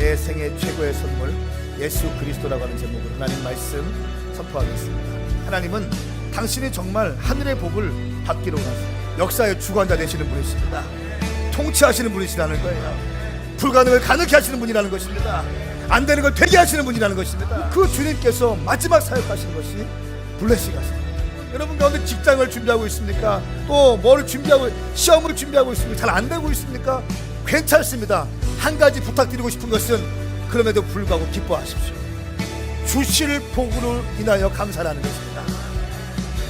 내 생애 최고의 선물 예수 그리스도라고 하는 제목으로 하나님 말씀 선포하겠습니다. 하나님은 당신이 정말 하늘의 복을 받기로 원하세요. 역사의 주관자 되시는 분이십니다. 통치하시는 분이시라는 거예요. 불가능을 가능케 하시는 분이라는 것입니다. 안 되는 걸 되게 하시는 분이라는 것입니다. 그 주님께서 마지막 사역하시는 것이 블레싱 하십니다. 여러분 가운데 직장을 준비하고 있습니까? 또 뭐를 준비하고, 시험을 준비하고 있습니까? 잘 안 되고 있습니까? 괜찮습니다. 한 가지 부탁드리고 싶은 것은 그럼에도 불구하고 기뻐하십시오. 주실 복으로 인하여 감사하는 것입니다.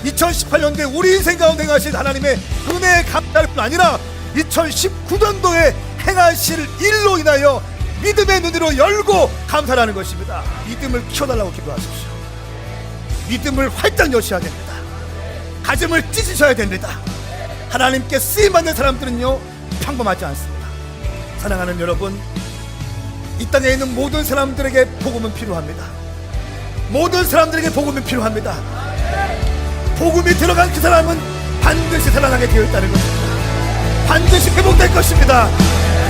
2018년도에 우리 인생 가운데 행하신 하나님의 은혜에 감사할 뿐 아니라 2019년도에 행하실 일로 인하여 믿음의 눈으로 열고 감사하는 것입니다. 믿음을 키워달라고 기도하십시오. 믿음을 활짝 여셔야 됩니다. 가슴을 찢으셔야 됩니다. 하나님께 쓰임받는 사람들은요 평범하지 않습니다. 사랑하는 여러분, 이 땅에 있는 모든 사람들에게 복음은 필요합니다. 모든 사람들에게 복음이 필요합니다. 복음이 들어간 그 사람은 반드시 살아나게 되어 있다는 것입니다. 반드시 회복될 것입니다.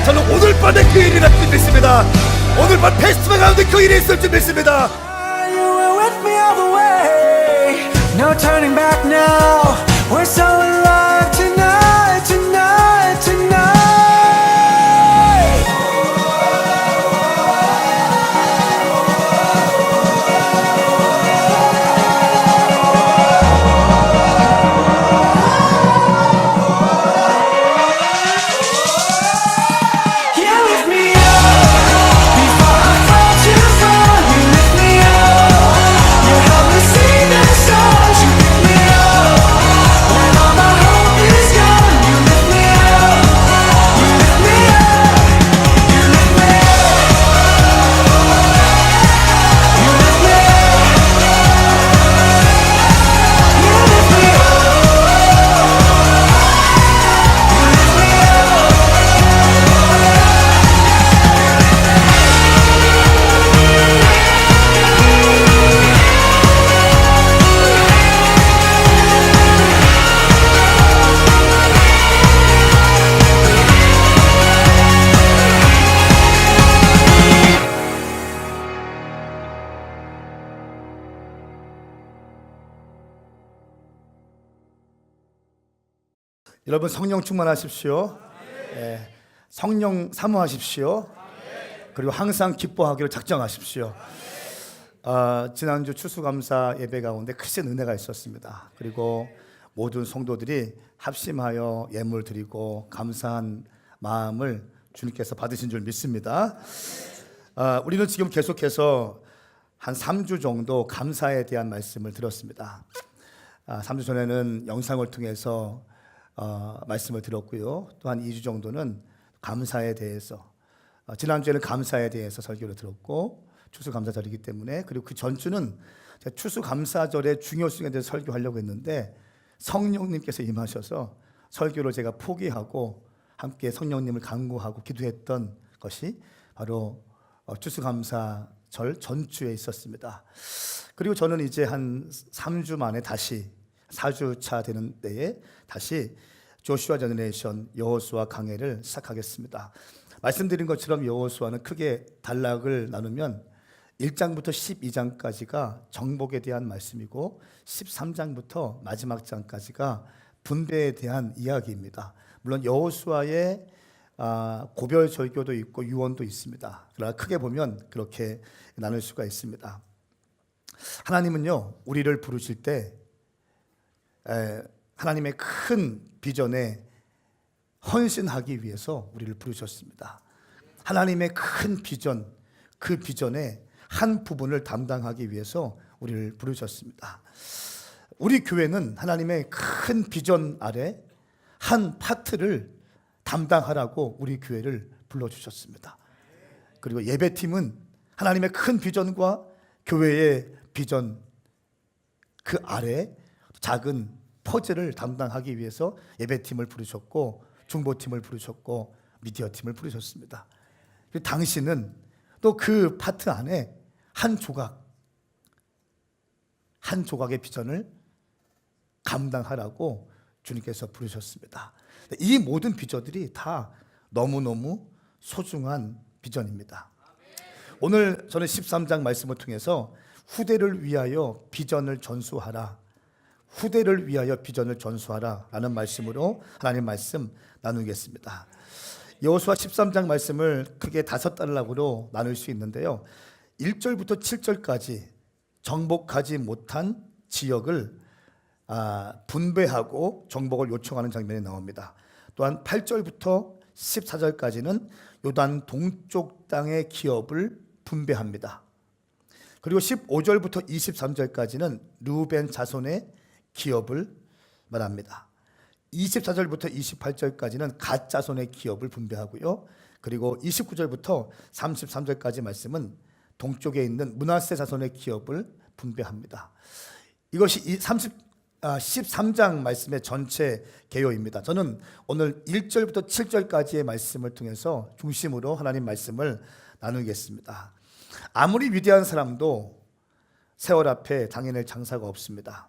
저는 오늘 밤에 그 일이 날 줄 믿습니다. 오늘 밤 페스티벌 가운데 그 일이 있을 줄 믿습니다. You were with me all the way. No turning back now. We're so in love tonight, tonight, tonight. You lift me up before I fall too far. You lift me up. You help me see the stars. You lift me up when all my hope is gone. You lift me up. You lift me up. You lift me up. You lift me up. You lift me up. 여러분 성령 충만하십시오. 성령 사모하십시오. 그리고 항상 기뻐하기를 작정하십시오. 지난주 추수감사 예배 가운데 크신 은혜가 있었습니다. 그리고 모든 성도들이 합심하여 예물 드리고 감사한 마음을 주님께서 받으신 줄 믿습니다. 우리는 지금 계속해서 한 3주 정도 감사에 대한 말씀을 들었습니다. 3주 전에는 영상을 통해서 말씀을 들었고요. 또 한 2주 정도는 감사에 대해서, 지난주에는 감사에 대해서 설교를 들었고, 추수감사절이기 때문에, 그리고 그 전주는 추수감사절의 중요성에 대해서 설교하려고 했는데 성령님께서 임하셔서 설교를 제가 포기하고 함께 성령님을 간구하고 기도했던 것이 바로 추수감사절 전주에 있었습니다. 그리고 저는 이제 한 3주 만에 다시 4주차 되는 때에 다시 조슈아 제너레이션 여호수아 강해를 시작하겠습니다. 말씀드린 것처럼 여호수아는 크게 단락을 나누면 1장부터 12장까지가 정복에 대한 말씀이고 13장부터 마지막 장까지가 분배에 대한 이야기입니다. 물론 여호수아의 고별 절교도 있고 유언도 있습니다. 그러나 크게 보면 그렇게 나눌 수가 있습니다. 하나님은요, 우리를 부르실 때 하나님의 큰 비전에 헌신하기 위해서 우리를 부르셨습니다. 하나님의 큰 비전, 그 비전의 한 부분을 담당하기 위해서 우리를 부르셨습니다. 우리 교회는 하나님의 큰 비전 아래 한 파트를 담당하라고 우리 교회를 불러주셨습니다. 그리고 예배팀은 하나님의 큰 비전과 교회의 비전 그 아래 작은 퍼즐을 담당하기 위해서 예배팀을 부르셨고 중보팀을 부르셨고 미디어팀을 부르셨습니다. 당신은 또 그 파트 안에 한 조각의 비전을 감당하라고 주님께서 부르셨습니다. 이 모든 비전들이 다 너무너무 소중한 비전입니다. 오늘 저는 13장 말씀을 통해서 후대를 위하여 비전을 전수하라, 후대를 위하여 비전을 전수하라 라는 말씀으로 하나님 말씀 나누겠습니다. 여호수아 13장 말씀을 크게 5단락으로 나눌 수 있는데요, 1절부터 7절까지 정복하지 못한 지역을 분배하고 정복을 요청하는 장면이 나옵니다. 또한 8절부터 14절까지는 요단 동쪽 땅의 기업을 분배합니다. 그리고 15절부터 23절까지는 르우벤 자손의 기업을 말합니다. 24절부터 28절까지는 갓 자손의 기업을 분배하고요. 그리고 29절부터 33절까지 말씀은 동쪽에 있는 므낫세 자손의 기업을 분배합니다. 이것이 13장 말씀의 전체 개요입니다. 저는 오늘 1절부터 7절까지의 말씀을 통해서 중심으로 하나님 말씀을 나누겠습니다. 아무리 위대한 사람도 세월 앞에 당해낼 장사가 없습니다.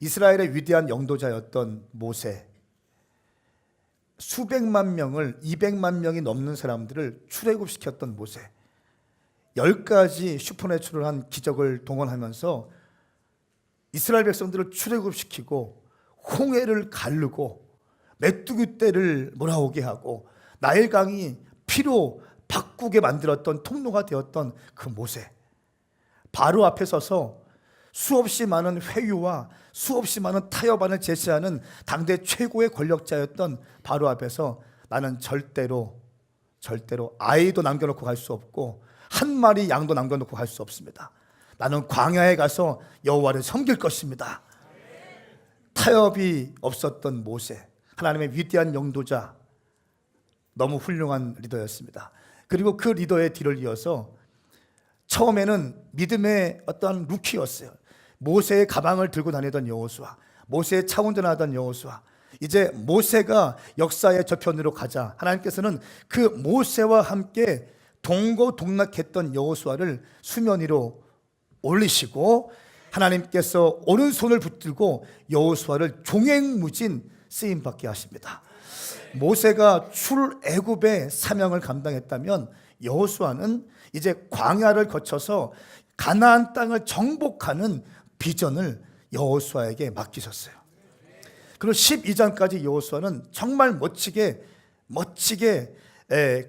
이스라엘의 위대한 영도자였던 모세, 수백만 명을 200만 명이 넘는 사람들을 출애굽시켰던 모세, 10가지 슈퍼내추럴한 기적을 동원하면서 이스라엘 백성들을 출애굽시키고 홍해를 가르고 메뚜기 떼를 몰아오게 하고 나일강이 피로 바꾸게 만들었던 통로가 되었던 그 모세, 바로 앞에 서서 수없이 많은 회유와 수없이 많은 타협안을 제시하는 당대 최고의 권력자였던 바로 앞에서 나는 절대로 아이도 남겨놓고 갈 수 없고 한 마리 양도 남겨놓고 갈 수 없습니다. 나는 광야에 가서 여호와를 섬길 것입니다. 타협이 없었던 모세, 하나님의 위대한 영도자, 너무 훌륭한 리더였습니다. 그리고 그 리더의 뒤를 이어서 처음에는 믿음의 어떤 루키였어요. 모세의 가방을 들고 다니던 여호수아, 모세의 차 운전하던 여호수아, 이제 모세가 역사의 저편으로 가자 하나님께서는 그 모세와 함께 동고동락했던 여호수아를 수면 위로 올리시고 하나님께서 오른손을 붙들고 여호수아를 종횡무진 쓰임받게 하십니다. 모세가 출애굽의 사명을 감당했다면 여호수아는 이제 광야를 거쳐서 가나안 땅을 정복하는 비전을 여호수아에게 맡기셨어요. 그리고 12장까지 여호수아는 정말 멋지게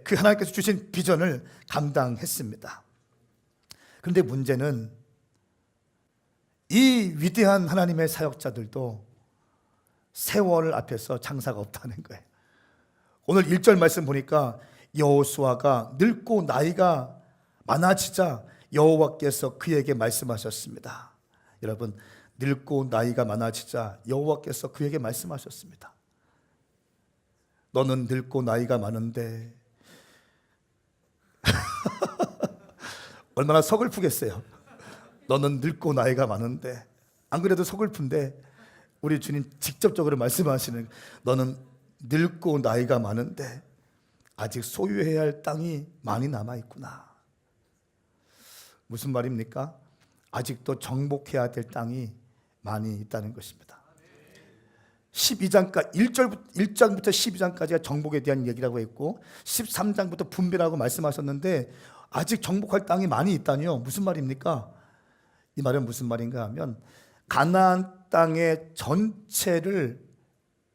그 하나님께서 주신 비전을 감당했습니다. 그런데 문제는 이 위대한 하나님의 사역자들도 세월 앞에서 장사가 없다는 거예요. 오늘 1절 말씀 보니까 여호수아가 늙고 나이가 많아지자 여호와께서 그에게 말씀하셨습니다. 여러분, 늙고 나이가 많아지자 여호와께서 그에게 말씀하셨습니다. 너는 늙고 나이가 많은데 얼마나 서글프겠어요. 너는 늙고 나이가 많은데, 안 그래도 서글픈데 우리 주님 직접적으로 말씀하시는, 너는 늙고 나이가 많은데 아직 소유해야 할 땅이 많이 남아있구나. 무슨 말입니까? 아직도 정복해야 될 땅이 많이 있다는 것입니다. 12장까지 1장부터 12장까지가 정복에 대한 얘기라고 했고 13장부터 분배라고 말씀하셨는데 아직 정복할 땅이 많이 있다니요. 무슨 말입니까? 이 말은 무슨 말인가 하면 가나안 땅의 전체를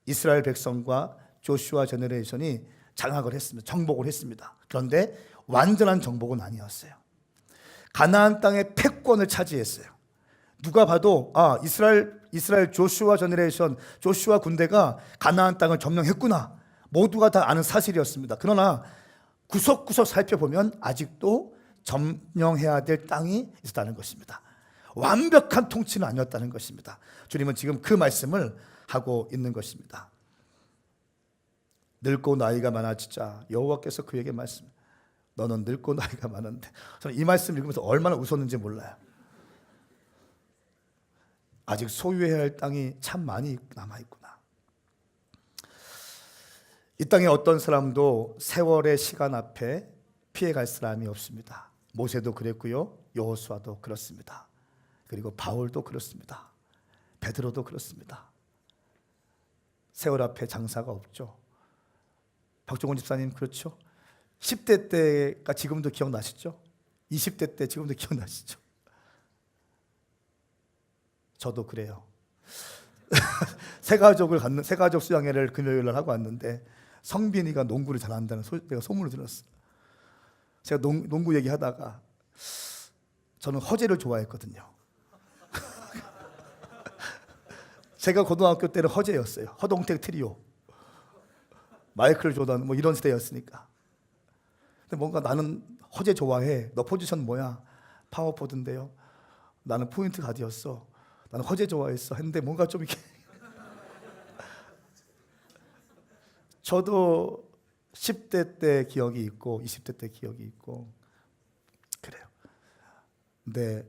이스라엘 백성과 조슈아 제너레이션이 장악을 했습니다. 정복을 했습니다. 그런데 완전한 정복은 아니었어요. 가나안 땅의 패권을 차지했어요. 누가 봐도 이스라엘 조슈아 제너레이션, 조슈아 군대가 가나안 땅을 점령했구나, 모두가 다 아는 사실이었습니다. 그러나 구석구석 살펴보면 아직도 점령해야 될 땅이 있었다는 것입니다. 완벽한 통치는 아니었다는 것입니다. 주님은 지금 그 말씀을 하고 있는 것입니다. 늙고 나이가 많아지자 여호와께서 그에게 말씀, 너는 늙고 나이가 많은데. 저는 이 말씀 읽으면서 얼마나 웃었는지 몰라요. 아직 소유해야 할 땅이 참 많이 남아있구나. 이 땅에 어떤 사람도 세월의 시간 앞에 피해갈 사람이 없습니다. 모세도 그랬고요, 여호수아도 그렇습니다. 그리고 바울도 그렇습니다. 베드로도 그렇습니다. 세월 앞에 장사가 없죠. 박종원 집사님 그렇죠? 10대 때가 지금도 기억나시죠? 20대 때 지금도 기억나시죠? 저도 그래요. 새가족 수양회를 금요일 날 하고 왔는데 성빈이가 농구를 잘한다는 내가 소문을 들었어. 제가 농구 얘기하다가 저는 허재를 좋아했거든요. 제가 고등학교 때는 허재였어요. 허동택 트리오, 마이클 조던 뭐 이런 시대였으니까. 근데 뭔가 나는 허재 좋아해. 너 포지션 뭐야? 파워포드인데요. 나는 포인트 가드였어. 나는 허재 좋아했어. 했는데 뭔가 좀 이렇게 저도 10대 때 기억이 있고 20대 때 기억이 있고 그래요. 근데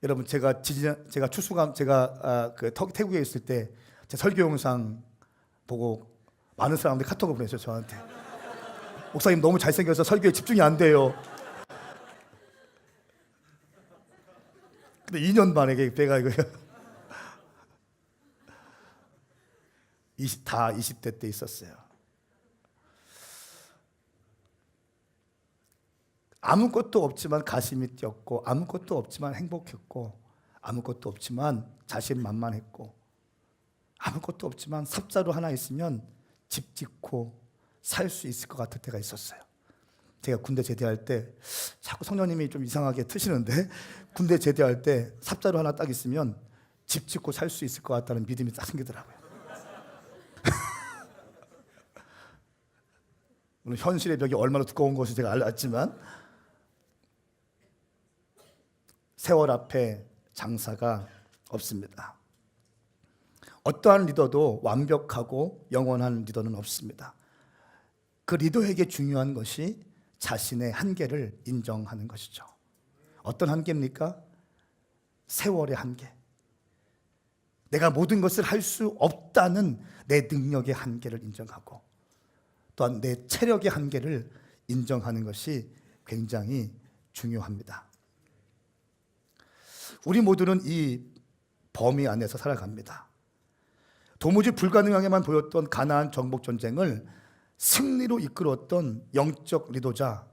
여러분 제가 추수감 태국에 있을 때 제 설교 영상 보고 많은 사람들이 카톡을 보냈어요 저한테. 목사님 너무 잘생겨서 설교에 집중이 안 돼요. 근데 2년 만에 배가 이거예요. 다 20대 때 있었어요. 아무것도 없지만 가슴이 뛰었고, 아무것도 없지만 행복했고, 아무것도 없지만 자신만만했고, 아무것도 없지만 삽자루 하나 있으면 집 짓고 살 수 있을 것 같을 때가 있었어요. 제가 군대 제대할 때 자꾸 성령님이 좀 이상하게 트시는데, 군대 제대할 때 삽자루 하나 딱 있으면 집 짓고 살 수 있을 것 같다는 믿음이 딱 생기더라고요. 물론 현실의 벽이 얼마나 두꺼운 것을 제가 알았지만 세월 앞에 장사가 없습니다. 어떠한 리더도 완벽하고 영원한 리더는 없습니다. 그 리더에게 중요한 것이 자신의 한계를 인정하는 것이죠. 어떤 한계입니까? 세월의 한계. 내가 모든 것을 할 수 없다는 내 능력의 한계를 인정하고 또한 내 체력의 한계를 인정하는 것이 굉장히 중요합니다. 우리 모두는 이 범위 안에서 살아갑니다. 도무지 불가능하게만 보였던 가나안 정복 전쟁을 승리로 이끌었던 영적 리더자,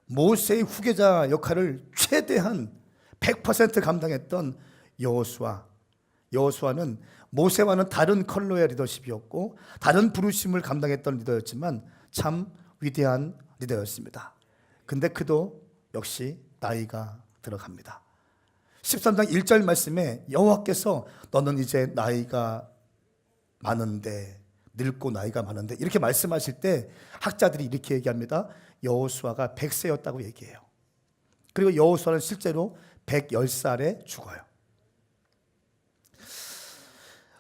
모세의 후계자 역할을 최대한 100% 감당했던 여호수아는 모세와는 다른 컬러의 리더십이었고 다른 부르심을 감당했던 리더였지만 참 위대한 리더였습니다. 근데 그도 역시 나이가 들어갑니다. 13장 1절 말씀에 여호와께서 너는 이제 나이가 많은데, 늙고 나이가 많은데 이렇게 말씀하실 때 학자들이 이렇게 얘기합니다. 여호수아가 100세였다고 얘기해요. 그리고 여호수아는 실제로 110살에 죽어요.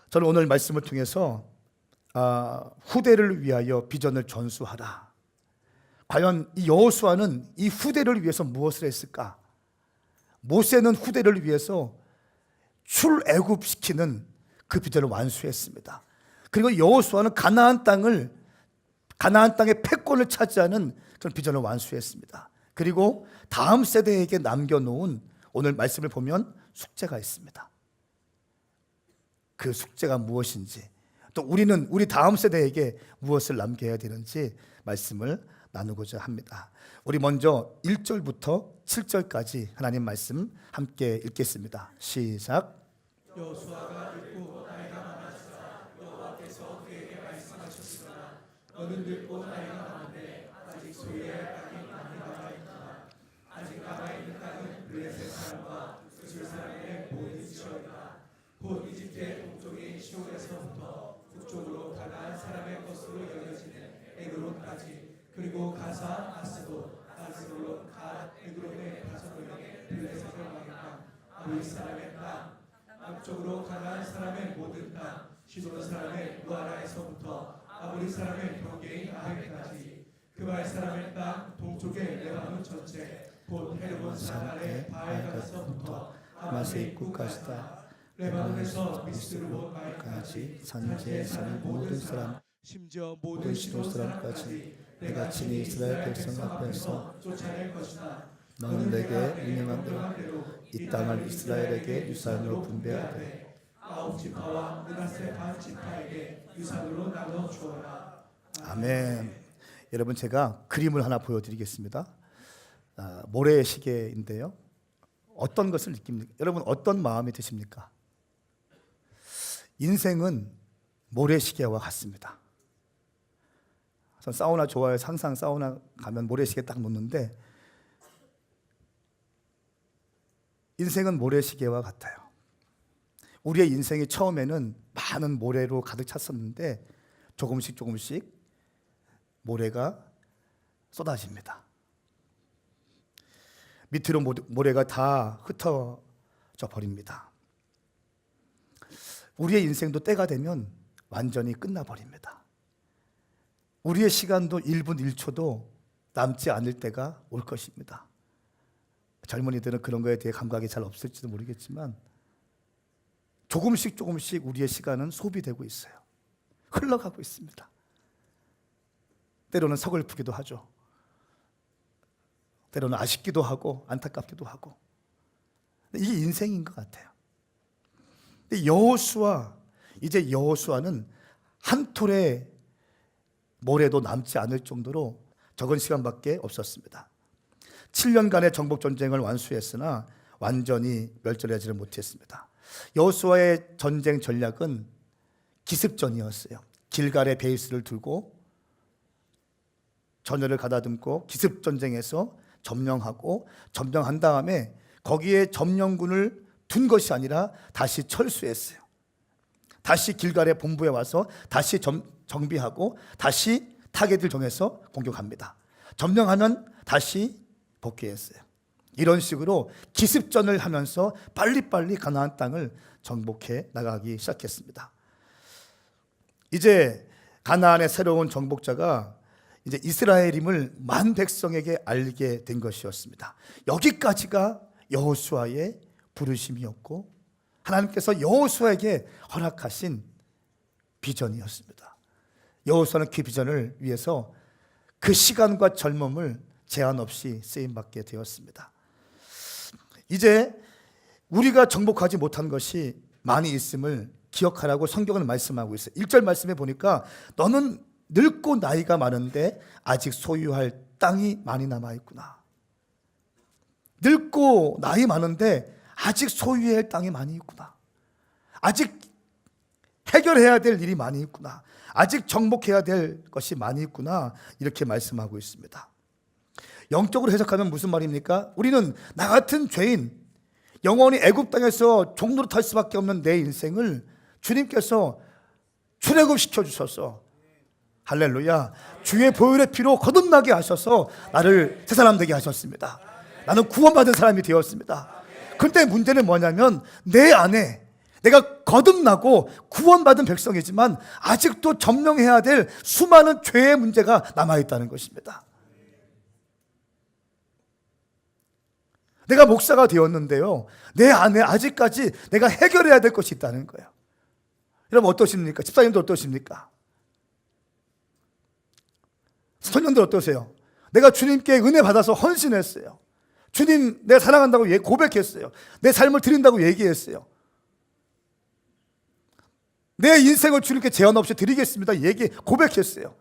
저는 오늘 말씀을 통해서 후대를 위하여 비전을 전수하라. 과연 이 여호수아는 이 후대를 위해서 무엇을 했을까? 모세는 후대를 위해서 출애굽시키는 그 비전을 완수했습니다. 그리고 여호수아는 가나안 땅의 패권을 차지하는 그런 비전을 완수했습니다. 그리고 다음 세대에게 남겨놓은 오늘 말씀을 보면 숙제가 있습니다. 그 숙제가 무엇인지, 또 우리 다음 세대에게 무엇을 남겨야 되는지 말씀을 나누고자 합니다. 우리 먼저 1절부터 7절까지 하나님 말씀 함께 읽겠습니다. 시작. 여호수아가 늙고 나이가 많았으나 여호와께서 그에게 말씀하셨으나 너는 늙고 나이가 많은데 아직 소유할 땅이 많이 남아있구나. 아직 남아있는 땅은 블레셋 사람과 술 사람의 모든 지역이다. 곧 이집트의 동쪽인 시온에서부터 북쪽으로 가나안 사람의 것으로 여겨지는 에그론까지, 그리고 가사, 아스돌론, 갓, 에그론의 5명의 블레셋을 막은 땅, 아모리 사람의 땅, 남쪽으로 가나안 사람의 모든 땅, 시돈 사람의 무아라에서부터 아모리 사람의 경계인 아헬까지, 그발 사람의 땅, 동쪽의 레바논 전체, 곧 헤르본 산 아래 바알가서부터 하마세 입구까지다. 레바논에서 미스르본 바알까지, 산지에 사는 모든 사람, 심지어 모든 시돈 사람까지 내가 친히 이스라엘 백성 앞에서 쫓아낼 것이나 너는 내게 명령한 대로 이 땅을 이스라엘에게 유산으로 분배하되 아홉 지파와 므낫세 반 지파에게 유산으로 나눠 주어라. 아멘. 여러분, 제가 그림을 하나 보여드리겠습니다. 모래시계인데요. 어떤 것을 느낍니까? 여러분 어떤 마음이 드십니까? 인생은 모래시계와 같습니다. 전 사우나 좋아해서 항상 사우나 가면 모래시계 딱 놓는데 인생은 모래시계와 같아요. 우리의 인생이 처음에는 많은 모래로 가득 찼었는데 조금씩 모래가 쏟아집니다. 밑으로 모래가 다 흩어져 버립니다. 우리의 인생도 때가 되면 완전히 끝나버립니다. 우리의 시간도 1분 1초도 남지 않을 때가 올 것입니다. 젊은이들은 그런 거에 대해 감각이 잘 없을지도 모르겠지만 조금씩 우리의 시간은 소비되고 있어요. 흘러가고 있습니다. 때로는 서글프기도 하죠. 때로는 아쉽기도 하고 안타깝기도 하고. 이게 인생인 것 같아요. 이제 여호수아는 한 톨의 모래도 남지 않을 정도로 적은 시간밖에 없었습니다. 7년간의 정복 전쟁을 완수했으나 완전히 멸절하지를 못했습니다. 여호수아의 전쟁 전략은 기습전이었어요. 길갈의 베이스를 두고 전열을 가다듬고 기습 전쟁에서 점령한 다음에 거기에 점령군을 둔 것이 아니라 다시 철수했어요. 다시 길갈의 본부에 와서 다시 정비하고 다시 타겟을 정해서 공격합니다. 점령하면 다시 복귀했어요. 이런 식으로 기습전을 하면서 빨리빨리 가나안 땅을 정복해 나가기 시작했습니다. 이제 가나안의 새로운 정복자가 이제 이스라엘임을 만 백성에게 알게 된 것이었습니다. 여기까지가 여호수아의 부르심이었고 하나님께서 여호수아에게 허락하신 비전이었습니다. 여호수아는 그 비전을 위해서 그 시간과 젊음을 제한 없이 쓰임받게 되었습니다. 이제 우리가 정복하지 못한 것이 많이 있음을 기억하라고 성경은 말씀하고 있어요. 1절 말씀에 보니까 너는 늙고 나이가 많은데 아직 소유할 땅이 많이 남아있구나. 늙고 나이 많은데 아직 소유해야 할 땅이 많이 있구나. 아직 해결해야 될 일이 많이 있구나. 아직 정복해야 될 것이 많이 있구나. 이렇게 말씀하고 있습니다. 영적으로 해석하면 무슨 말입니까? 우리는 나 같은 죄인, 영원히 애굽 땅에서 종로로 탈 수밖에 없는 내 인생을 주님께서 출애굽시켜 주셔서 할렐루야, 주의 보혈의 피로 거듭나게 하셔서 나를 새 사람 되게 하셨습니다. 나는 구원받은 사람이 되었습니다. 근데 문제는 뭐냐면 내 안에 내가 거듭나고 구원받은 백성이지만 아직도 점령해야 될 수많은 죄의 문제가 남아있다는 것입니다. 내가 목사가 되었는데요, 내 안에 아직까지 내가 해결해야 될 것이 있다는 거예요. 여러분 어떠십니까? 집사님들 어떠십니까? 소년들 어떠세요? 내가 주님께 은혜 받아서 헌신했어요. 주님 내가 사랑한다고 고백했어요. 내 삶을 드린다고 얘기했어요. 내 인생을 주님께 제한 없이 드리겠습니다 고백했어요.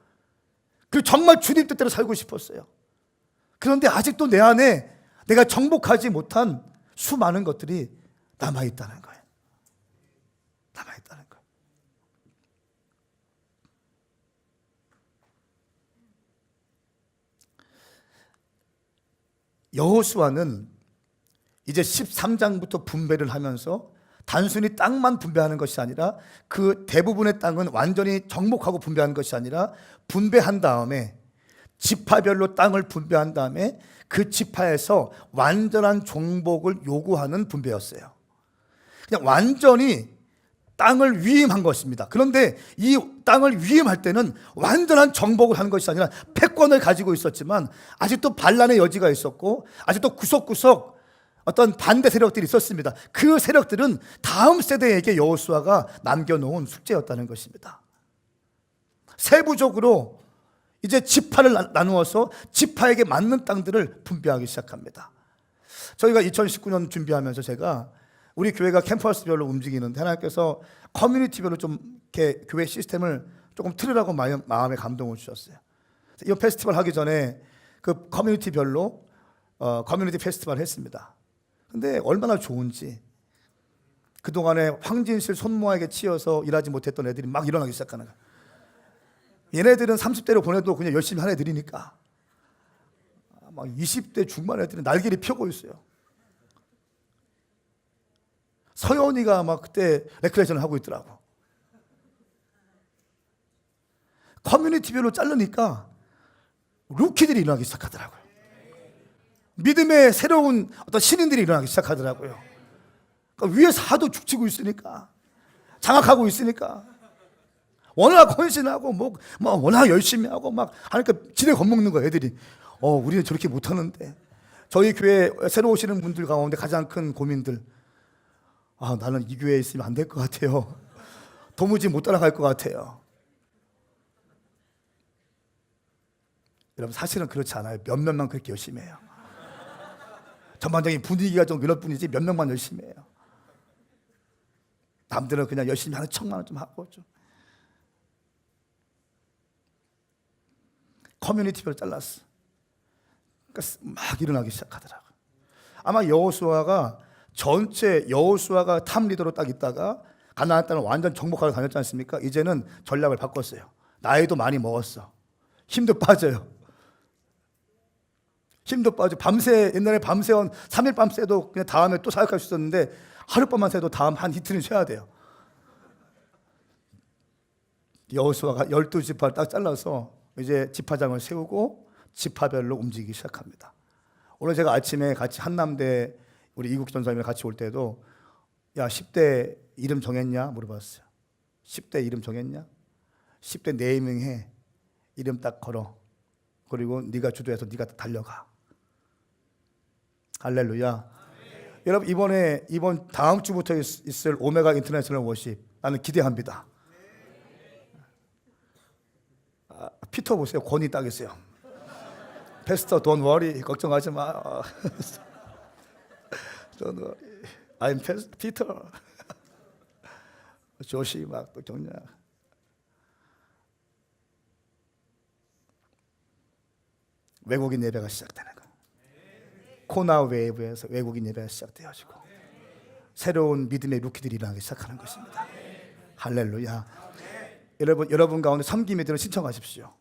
그리고 정말 주님 뜻대로 살고 싶었어요. 그런데 아직도 내 안에 내가 정복하지 못한 수많은 것들이 남아있다는 거예요. 남아있다는 거예요. 여호수아는 이제 13장부터 분배를 하면서 단순히 땅만 분배하는 것이 아니라 그 대부분의 땅은 완전히 정복하고 분배하는 것이 아니라 분배한 다음에 지파별로 땅을 분배한 다음에 그 지파에서 완전한 정복을 요구하는 분배였어요. 그냥 완전히 땅을 위임한 것입니다. 그런데 이 땅을 위임할 때는 완전한 정복을 하는 것이 아니라 패권을 가지고 있었지만 아직도 반란의 여지가 있었고 아직도 구석구석 어떤 반대 세력들이 있었습니다. 그 세력들은 다음 세대에게 여호수아가 남겨놓은 숙제였다는 것입니다. 세부적으로 이제 지파를 나누어서 지파에게 맞는 땅들을 분배하기 시작합니다. 저희가 2019년 준비하면서 제가 우리 교회가 캠퍼스별로 움직이는데 하나님께서 커뮤니티별로 좀 이렇게 교회 시스템을 조금 틀으라고 마음에 감동을 주셨어요. 이 페스티벌 하기 전에 그 커뮤니티별로 커뮤니티 페스티벌을 했습니다. 근데 얼마나 좋은지 그동안에 황진실 손모에게 치여서 일하지 못했던 애들이 막 일어나기 시작하는 거예요. 얘네들은 30대로 보내도 그냥 열심히 한 애들이니까 막 20대 중반 애들은 날개를 펴고 있어요. 서연이가 막 그때 레크레이션을 하고 있더라고. 커뮤니티별로 자르니까 루키들이 일어나기 시작하더라고요. 믿음의 새로운 어떤 신인들이 일어나기 시작하더라고요. 그러니까 위에서 하도 죽치고 있으니까, 장악하고 있으니까, 워낙 헌신하고 뭐 워낙 열심히 하고 막 하니까 지레 겁먹는 거예요, 애들이. 우리는 저렇게 못하는데. 저희 교회 새로 오시는 분들 가운데 가장 큰 고민들, 나는 이 교회에 있으면 안 될 것 같아요. 도무지 못 따라갈 것 같아요. 여러분, 사실은 그렇지 않아요. 몇몇만 그렇게 열심히 해요. 전반적인 분위기가 좀 그럴 뿐이지 몇 명만 열심히 해요. 남들은 그냥 열심히 하는 척만 좀 하고 좀. 커뮤니티별로 잘랐어. 그러니까 막 일어나기 시작하더라고요. 아마 여호수아가 탑 리더로 딱 있다가 가나안 땅을 완전 정복하러 다녔지 않습니까? 이제는 전략을 바꿨어요. 나이도 많이 먹었어. 힘도 빠져요. 밤새, 옛날에 밤새원 3일 밤 새도 그냥 다음에 또 사역할 수 있었는데 하룻밤만 새도 다음 한 이틀은 쉬어야 돼요. 여호수아가 12지파를 딱 잘라서 이제 지파장을 세우고 지파별로 움직이기 시작합니다. 오늘 제가 아침에 같이 한남대 우리 이국 전사님이랑 같이 올 때도 10대 이름 정했냐 물어봤어요. 10대 이름 정했냐? 10대 네이밍해. 이름 딱 걸어. 그리고 네가 주도해서 네가 달려가. 할렐루야. 여러분, 이번 다음 주부터 있을 오메가 인터내셔널 워십 나는 기대합니다. 피터 보세요. 권위 딱 있어요. 패스터 don't worry. 걱정하지 마. don't worry. I'm Peter. 조시 막 또 정략. 외국인 예배가 시작되는 거예요. 코나 웨이브에서 외국인 예배가 시작되어지고 새로운 믿음의 루키들이 일어나기 시작하는 것입니다. 할렐루야. 여러분 가운데 섬김이들은 신청하십시오.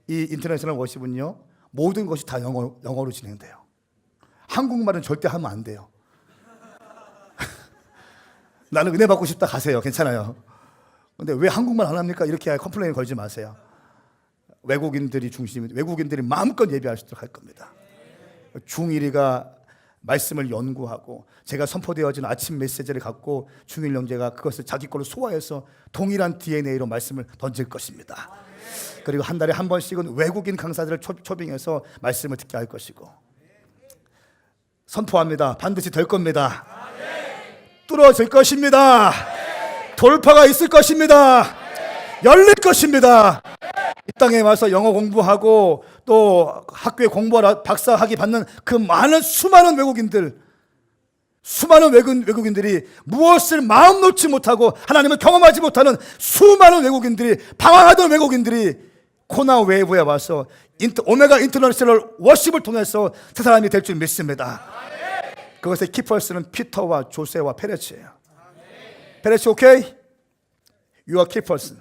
이 인터내셔널 워십은요, 모든 것이 다 영어로 진행돼요. 한국말은 절대 하면 안 돼요. 나는 은혜 받고 싶다 가세요. 괜찮아요. 근데 왜 한국말 안 합니까? 이렇게 컴플레인 걸지 마세요. 외국인들이 마음껏 예배할 수 있도록 할 겁니다. 중1이가 말씀을 연구하고 제가 선포되어진 아침 메시지를 갖고 중1 형제가 그것을 자기 걸로 소화해서 동일한 DNA로 말씀을 던질 것입니다. 그리고 한 달에 한 번씩은 외국인 강사들을 초빙해서 말씀을 듣게 할 것이고, 선포합니다. 반드시 될 겁니다. 뚫어질 것입니다. 돌파가 있을 것입니다. 열릴 것입니다. 이 땅에 와서 영어 공부하고 또 학교에 공부하러 박사학위 받는 그 수많은 외국인들이 무엇을 마음 놓지 못하고 하나님을 경험하지 못하는 수많은 외국인들이, 방황하던 외국인들이 코나 웨이브에 와서 오메가 인터내셔널 워십을 통해서 새 사람이 될 줄 믿습니다. 그것의 키퍼스는 피터와 조세와 페레츠예요. 페레츠 오케이? You are 키퍼스.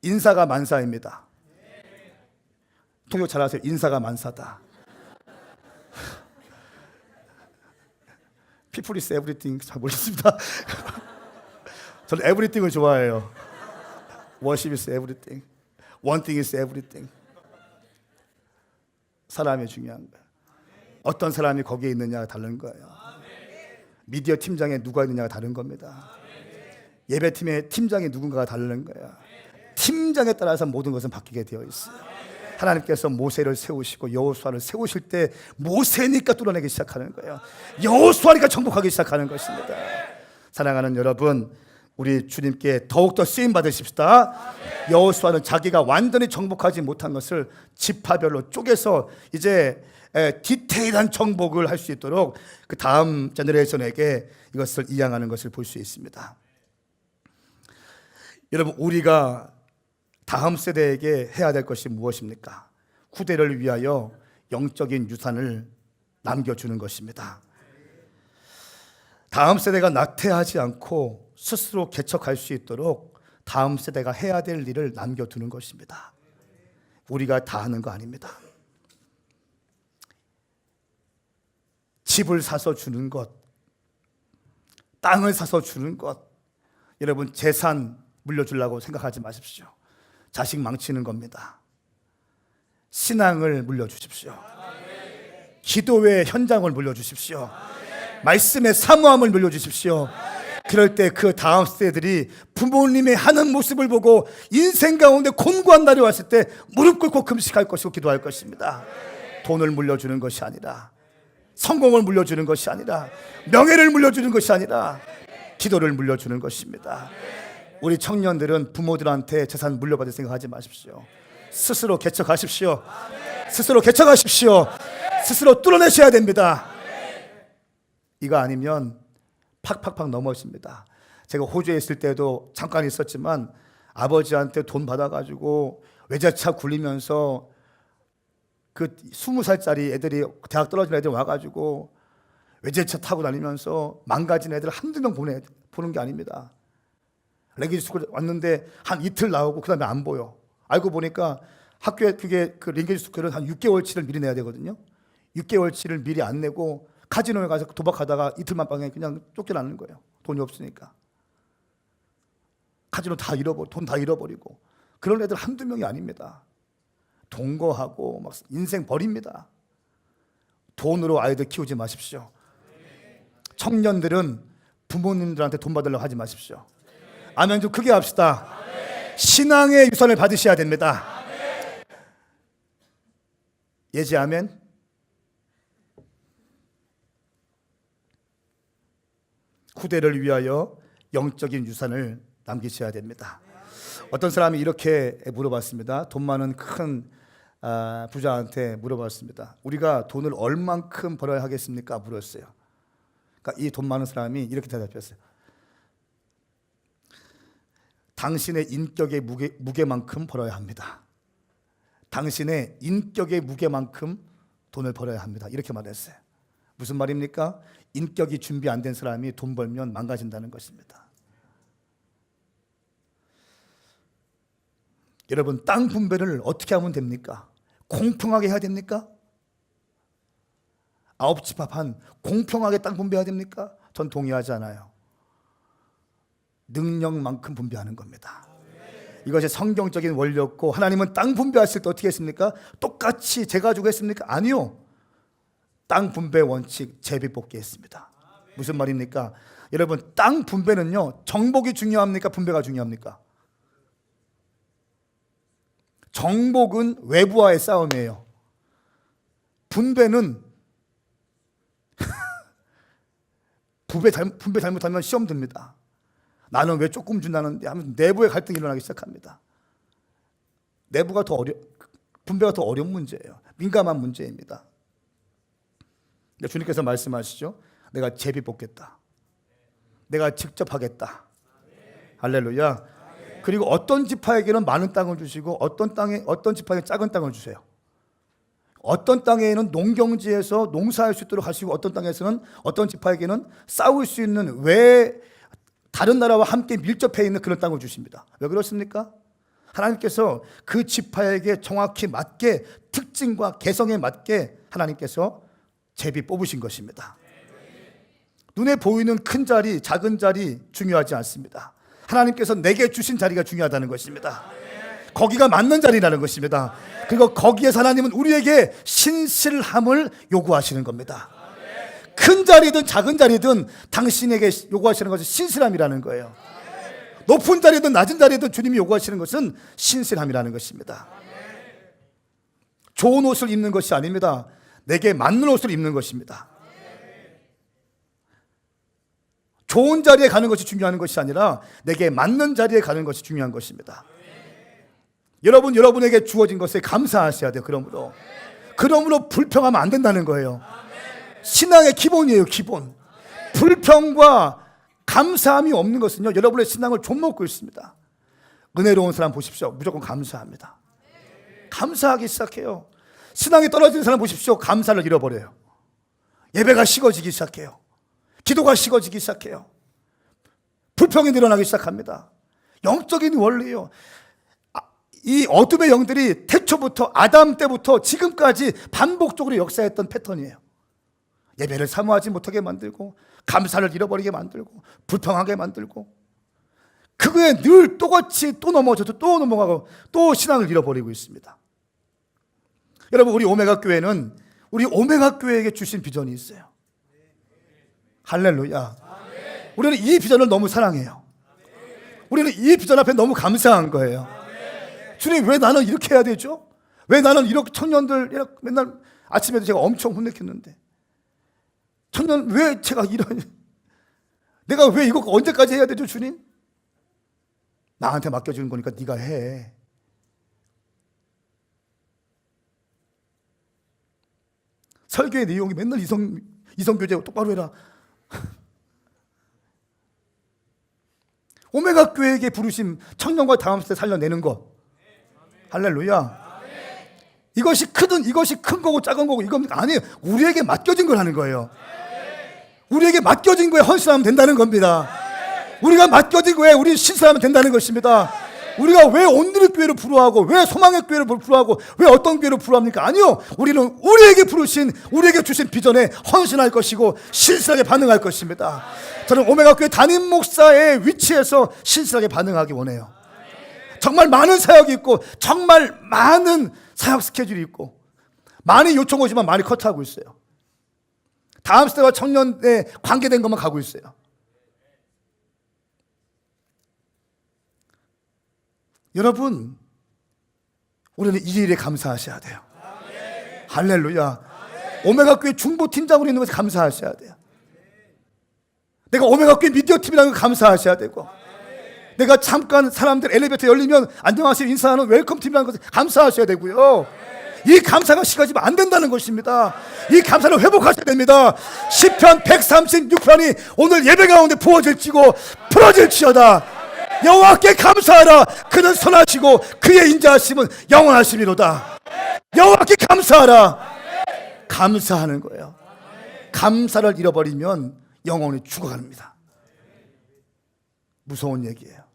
인사가 만사입니다. 통역 잘하세요. 인사가 만사다. People is everything. 잘 모르겠습니다. 저는 everything을 좋아해요. Worship is everything. One thing is everything. 사람이 중요한 거예요. 어떤 사람이 거기에 있느냐가 다른 거예요. 미디어 팀장에 누가 있느냐가 다른 겁니다. 예배팀의 팀장이 누군가가 다른 거예요. 팀장에 따라서 모든 것은 바뀌게 되어 있어요. 하나님께서 모세를 세우시고 여호수아를 세우실 때 모세니까 뚫어내기 시작하는 거예요. 여호수아니까 정복하기 시작하는 것입니다. 사랑하는 여러분, 우리 주님께 더욱더 쓰임 받으십시다. 여호수아는 자기가 완전히 정복하지 못한 것을 지파별로 쪼개서 이제 디테일한 정복을 할 수 있도록 그 다음 제너레이션에게 이것을 이양하는 것을 볼 수 있습니다. 여러분, 우리가 다음 세대에게 해야 될 것이 무엇입니까? 후대를 위하여 영적인 유산을 남겨주는 것입니다. 다음 세대가 낙태하지 않고 스스로 개척할 수 있도록 다음 세대가 해야 될 일을 남겨두는 것입니다. 우리가 다 하는 거 아닙니다. 집을 사서 주는 것, 땅을 사서 주는 것, 여러분 재산 물려주려고 생각하지 마십시오. 자식 망치는 겁니다. 신앙을 물려주십시오. 기도의 현장을 물려주십시오. 말씀의 사모함을 물려주십시오. 그럴 때 그 다음 세대들이 부모님의 하는 모습을 보고 인생 가운데 곤고한 날이 왔을 때 무릎 꿇고 금식할 것이고 기도할 것입니다. 돈을 물려주는 것이 아니라, 성공을 물려주는 것이 아니라, 명예를 물려주는 것이 아니라 기도를 물려주는 것입니다. 우리 청년들은 부모들한테 재산 물려받을 생각하지 마십시오. 스스로 개척하십시오. 스스로 개척하십시오. 스스로 뚫어내셔야 됩니다. 이거 아니면 팍팍팍 넘어집니다. 제가 호주에 있을 때도 잠깐 있었지만 아버지한테 돈 받아가지고 외제차 굴리면서 그 20살짜리 애들이 대학 떨어진 애들 와가지고 외제차 타고 다니면서 망가진 애들 한두 명 보는 게 아닙니다. 랭귀지 스쿨 왔는데 한 이틀 나오고 그 다음에 안 보여. 알고 보니까 학교에 그게 그 랭귀지 스쿨은 한 6개월치를 미리 내야 되거든요. 6개월치를 미리 안 내고 카지노에 가서 도박하다가 이틀만 방에 그냥 쫓겨나는 거예요. 돈이 없으니까. 카지노 다 돈 다 잃어버리고. 그런 애들 한두 명이 아닙니다. 동거하고 막 인생 버립니다. 돈으로 아이들 키우지 마십시오. 청년들은 부모님들한테 돈 받으려고 하지 마십시오. 아멘 좀 크게 합시다. 신앙의 유산을 받으셔야 됩니다. 예지 아멘. 후대를 위하여 영적인 유산을 남기셔야 됩니다. 어떤 사람이 이렇게 물어봤습니다. 돈 많은 큰 부자한테 물어봤습니다. 우리가 돈을 얼만큼 벌어야 하겠습니까? 물었어요. 그러니까 이 돈 많은 사람이 이렇게 대답했어요. 당신의 인격의 무게만큼 벌어야 합니다. 당신의 인격의 무게만큼 돈을 벌어야 합니다. 이렇게 말했어요. 무슨 말입니까? 인격이 준비 안 된 사람이 돈 벌면 망가진다는 것입니다. 여러분, 땅 분배를 어떻게 하면 됩니까? 공평하게 해야 됩니까? 9집합한 공평하게 땅 분배해야 됩니까? 전 동의하지 않아요. 능력만큼 분배하는 겁니다. 이것이 성경적인 원리였고, 하나님은 땅 분배했을 때 어떻게 했습니까? 똑같이 재가지고 했습니까? 아니요. 땅 분배 원칙 제비뽑기 했습니다. 무슨 말입니까? 여러분, 땅 분배는요, 정복이 중요합니까? 분배가 중요합니까? 정복은 외부와의 싸움이에요. 분배는 분배 잘못하면 시험 듭니다. 나는 왜 조금 준다는데 하면 내부의 갈등이 일어나기 시작합니다. 내부가 분배가 더 어려운 문제예요. 민감한 문제입니다. 주님께서 말씀하시죠. 내가 제비 뽑겠다. 내가 직접 하겠다. 할렐루야. 그리고 어떤 지파에게는 많은 땅을 주시고 어떤 지파에게 작은 땅을 주세요. 어떤 땅에는 농경지에서 농사할 수 있도록 하시고 어떤 땅에서는 어떤 지파에게는 싸울 수 있는 다른 나라와 함께 밀접해 있는 그런 땅을 주십니다. 왜 그렇습니까? 하나님께서 그 지파에게 정확히 맞게 특징과 개성에 맞게 하나님께서 제비 뽑으신 것입니다. 눈에 보이는 큰 자리, 작은 자리 중요하지 않습니다. 하나님께서 내게 주신 자리가 중요하다는 것입니다. 거기가 맞는 자리라는 것입니다. 그리고 거기에서 하나님은 우리에게 신실함을 요구하시는 겁니다. 큰 자리든 작은 자리든 당신에게 요구하시는 것은 신실함이라는 거예요. 높은 자리든 낮은 자리든 주님이 요구하시는 것은 신실함이라는 것입니다. 좋은 옷을 입는 것이 아닙니다. 내게 맞는 옷을 입는 것입니다. 좋은 자리에 가는 것이 중요한 것이 아니라 내게 맞는 자리에 가는 것이 중요한 것입니다. 여러분에게 주어진 것에 감사하셔야 돼요. 그러므로 불평하면 안 된다는 거예요. 신앙의 기본이에요. 기본. 불평과 감사함이 없는 것은요, 여러분의 신앙을 좀먹고 있습니다. 은혜로운 사람 보십시오. 무조건 감사합니다. 감사하기 시작해요. 신앙이 떨어지는 사람 보십시오. 감사를 잃어버려요. 예배가 식어지기 시작해요. 기도가 식어지기 시작해요. 불평이 늘어나기 시작합니다. 영적인 원리예요. 이 어둠의 영들이 태초부터 아담 때부터 지금까지 반복적으로 역사했던 패턴이에요. 예배를 사모하지 못하게 만들고 감사를 잃어버리게 만들고 불평하게 만들고 그거에 늘 똑같이 또 넘어져도 또 넘어가고 또 신앙을 잃어버리고 있습니다. 여러분, 우리 오메가 교회는 우리 오메가 교회에게 주신 비전이 있어요. 할렐루야. 우리는 이 비전을 너무 사랑해요. 우리는 이 비전 앞에 너무 감사한 거예요. 주님, 왜 나는 이렇게 해야 되죠? 왜 나는 이렇게 청년들 이렇게 맨날 아침에도 제가 엄청 혼냈겠는데 청년 왜 제가 이런 내가 왜 이거 언제까지 해야 되죠, 주님? 나한테 맡겨주는 거니까 네가 해. 설교의 내용이 맨날 이성교제 똑바로 해라. 오메가 교회에게 부르심 청년과 다음 세대 살려내는 것. 할렐루야. 이것이 크든 이것이 큰 거고 작은 거고 이건 아니에요. 우리에게 맡겨진 걸 하는 거예요. 우리에게 맡겨진 거에 헌신하면 된다는 겁니다. 우리가 맡겨진 거에 우리 신실하면 된다는 것입니다. 우리가 왜 온누리 교회를 부러워하고 왜 소망의 교회를 부러워하고 왜 어떤 교회를 부러워합니까? 아니요. 우리는 우리에게 부르신 우리에게 주신 비전에 헌신할 것이고 신실하게 반응할 것입니다. 저는 오메가 교회 담임 목사의 위치에서 신실하게 반응하기 원해요. 정말 많은 사역이 있고 정말 많은 사역 스케줄이 있고 많이 요청 오지만 많이 컷하고 있어요. 다음 세대와 청년에 관계된 것만 가고 있어요. 여러분, 우리는 이 일에 감사하셔야 돼요. 할렐루야. 오메가 교회 중보 팀장으로 있는 것에 감사하셔야 돼요. 내가 오메가 교회 미디어 팀이라는 걸 감사하셔야 되고 내가 잠깐 사람들 엘리베이터 열리면 안녕하세요 인사하는 웰컴 팀이라는 것을 감사하셔야 되고요. 이 감사가 식어지면 안 된다는 것입니다. 이 감사를 회복하셔야 됩니다. 시편 136편이 오늘 예배 가운데 부어질지고 풀어질지어다. 여호와께 감사하라. 그는 선하시고 그의 인자하심은 영원하심이로다. 여호와께 감사하라. 감사하는 거예요. 감사를 잃어버리면 영혼이 죽어갑니다. 무서운 얘기예요.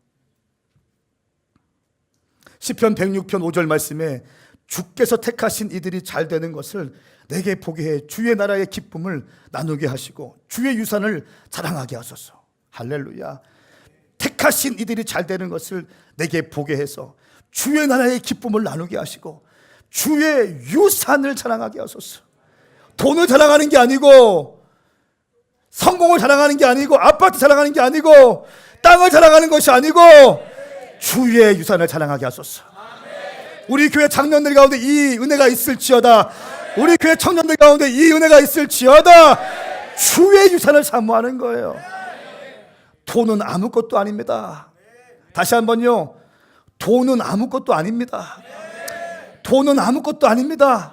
시편 106편 5절 말씀에 주께서 택하신 이들이 잘 되는 것을 내게 보게 해 주의 나라의 기쁨을 나누게 하시고 주의 유산을 자랑하게 하소서. 할렐루야. 택하신 이들이 잘 되는 것을 내게 보게 해서 주의 나라의 기쁨을 나누게 하시고 주의 유산을 자랑하게 하소서. 돈을 자랑하는 게 아니고 성공을 자랑하는 게 아니고 아파트 자랑하는 게 아니고 땅을 자랑하는 것이 아니고 주의 유산을 자랑하게 하소서. 우리 교회 장년들 가운데 이 은혜가 있을지어다. 우리 교회 청년들 가운데 이 은혜가 있을지어다. 주의 유산을 사모하는 거예요. 돈은 아무것도 아닙니다. 다시 한번요. 돈은 아무것도 아닙니다. 돈은 아무것도 아닙니다.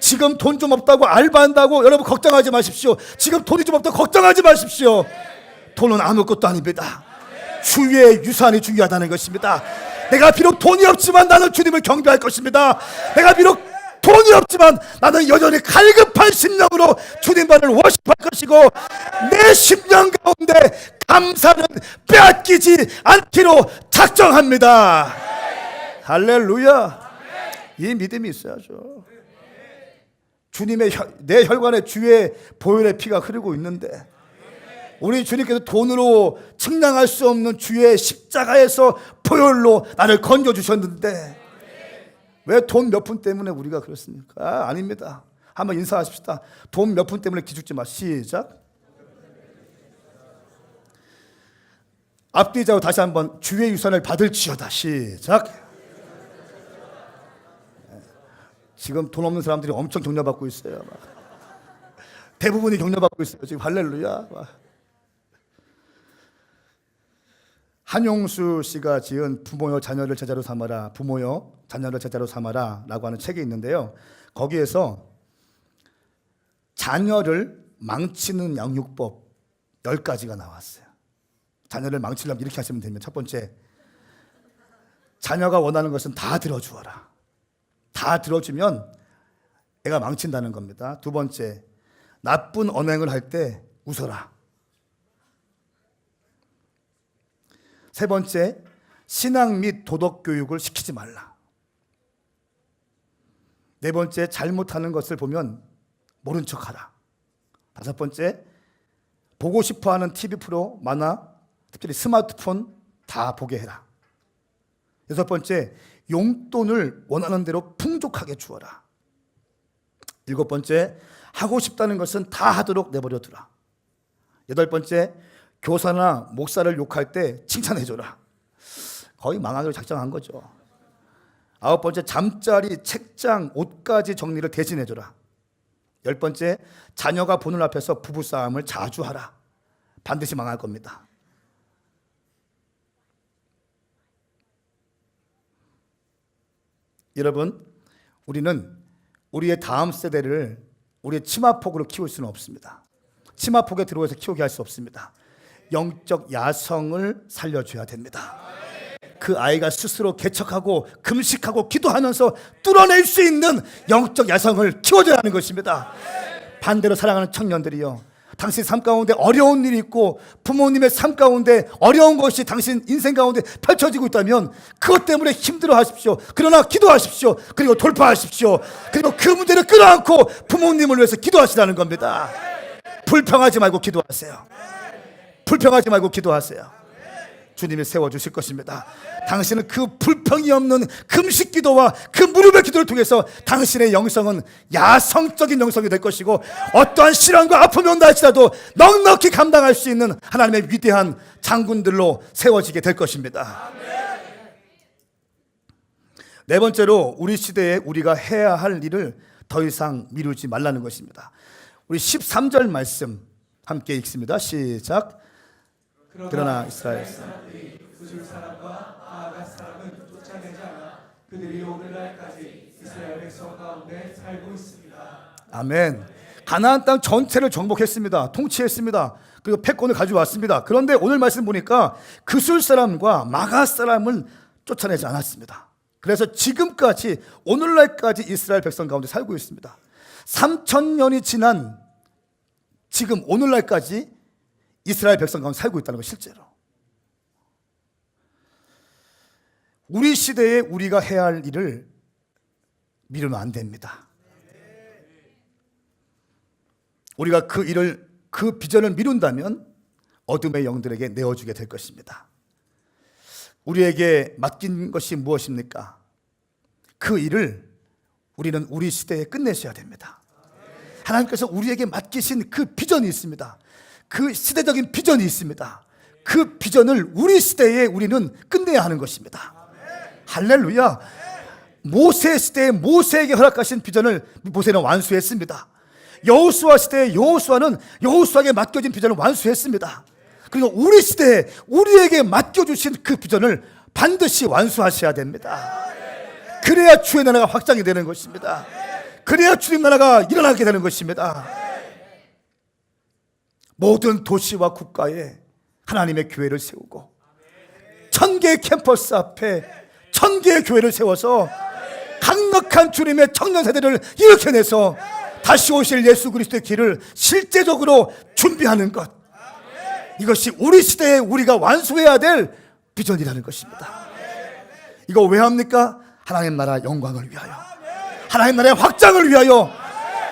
지금 돈 좀 없다고 알바한다고 여러분 걱정하지 마십시오. 지금 돈이 좀 없다고 걱정하지 마십시오. 돈은 아무것도 아닙니다. 주의 유산이 중요하다는 것입니다. 내가 비록 돈이 없지만 나는 주님을 경배할 것입니다. 내가 비록 돈이 없지만 나는 여전히 갈급한 심령으로 주님만을 워십할 것이고 내 심령 가운데 감사는 빼앗기지 않기로 작정합니다. 할렐루야. 이 믿음이 있어야죠. 주님의 내 혈관에 주의 보혈의 피가 흐르고 있는데 우리 주님께서 돈으로 측량할 수 없는 주의 십자가에서 보혈로 나를 건져주셨는데 왜 돈 몇 푼 때문에 우리가 그렇습니까? 아닙니다. 한번 인사하십시다. 돈 몇 푼 때문에 기죽지 마. 시작. 앞뒤 좌우 다시 한번 주의 유산을 받을지어다. 시작. 지금 돈 없는 사람들이 엄청 격려받고 있어요. 대부분이 격려받고 있어요. 지금 할렐루야. 한용수 씨가 지은 부모여 자녀를 제자로 삼아라, 부모여 자녀를 제자로 삼아라 라고 하는 책이 있는데요. 거기에서 자녀를 망치는 양육법 10가지가 나왔어요. 자녀를 망치려면 이렇게 하시면 됩니다. 첫 번째, 자녀가 원하는 것은 다 들어주어라. 다 들어주면 애가 망친다는 겁니다. 두 번째, 나쁜 언행을 할 때 웃어라. 세 번째, 신앙 및 도덕 교육을 시키지 말라. 네 번째, 잘못하는 것을 보면 모른 척하라. 다섯 번째, 보고 싶어하는 TV 프로, 만화, 특별히 스마트폰 다 보게 해라. 여섯 번째, 용돈을 원하는 대로 풍족하게 주어라. 일곱 번째, 하고 싶다는 것은 다 하도록 내버려 두라. 여덟 번째, 교사나 목사를 욕할 때 칭찬해줘라. 거의 망하기로 작정한 거죠. 아홉 번째, 잠자리, 책장, 옷까지 정리를 대신해줘라. 열 번째, 자녀가 보는 앞에서 부부싸움을 자주 하라. 반드시 망할 겁니다. 여러분, 우리는 우리의 다음 세대를 우리의 치마폭으로 키울 수는 없습니다. 치마폭에 들어와서 키우게 할 수 없습니다. 영적 야성을 살려줘야 됩니다. 그 아이가 스스로 개척하고 금식하고 기도하면서 뚫어낼 수 있는 영적 야성을 키워줘야 하는 것입니다. 반대로 사랑하는 청년들이요, 당신 삶 가운데 어려운 일이 있고 부모님의 삶 가운데 어려운 것이 당신 인생 가운데 펼쳐지고 있다면 그것 때문에 힘들어 하십시오. 그러나 기도하십시오. 그리고 돌파하십시오. 그리고 그 문제를 끌어안고 부모님을 위해서 기도하시라는 겁니다. 불평하지 말고 기도하세요. 불평하지 말고 기도하세요. 주님이 세워주실 것입니다. 당신은 그 불평이 없는 금식 기도와 그 무릎의 기도를 통해서 당신의 영성은 야성적인 영성이 될 것이고, 어떠한 시련과 아픔이 온다 할지라도 넉넉히 감당할 수 있는 하나님의 위대한 장군들로 세워지게 될 것입니다. 네 번째로, 우리 시대에 우리가 해야 할 일을 더 이상 미루지 말라는 것입니다. 우리 13절 말씀 함께 읽습니다. 시작. 그러나 이스라엘 사람들이 구줄 사람과 아가 사람은 쫓아내지 않아 그들이 오늘날까지 이스라엘 백성 가운데 살고 있습니다. 아멘. 가나안 땅 전체를 정복했습니다. 통치했습니다. 그리고 패권을 가져왔습니다. 그런데 오늘 말씀 보니까 그술 사람과 마가 사람을 쫓아내지 않았습니다. 그래서 지금까지 오늘날까지 이스라엘 백성 가운데 살고 있습니다. 3,000년이 지난 지금 오늘날까지 이스라엘 백성 가운데 살고 있다는 것, 실제로. 우리 시대에 우리가 해야 할 일을 미루면 안 됩니다. 우리가 그 일을, 그 비전을 미룬다면 어둠의 영들에게 내어주게 될 것입니다. 우리에게 맡긴 것이 무엇입니까? 그 일을 우리는 우리 시대에 끝내셔야 됩니다. 하나님께서 우리에게 맡기신 그 비전이 있습니다. 그 시대적인 비전이 있습니다. 그 비전을 우리 시대에 우리는 끝내야 하는 것입니다. 할렐루야. 모세 시대에 모세에게 허락하신 비전을 모세는 완수했습니다. 여호수아 시대에 여호수아는 여호수아에게 맡겨진 비전을 완수했습니다. 그리고 우리 시대에 우리에게 맡겨주신 그 비전을 반드시 완수하셔야 됩니다. 그래야 주의 나라가 확장이 되는 것입니다. 그래야 주님 나라가 일어나게 되는 것입니다. 모든 도시와 국가에 하나님의 교회를 세우고 1,000개의 캠퍼스 앞에 1,000개의 교회를 세워서 강력한 주님의 청년 세대를 일으켜내서 다시 오실 예수 그리스도의 길을 실제적으로 준비하는 것, 이것이 우리 시대에 우리가 완수해야 될 비전이라는 것입니다. 이거 왜 합니까? 하나님 나라 영광을 위하여, 하나님 나라의 확장을 위하여,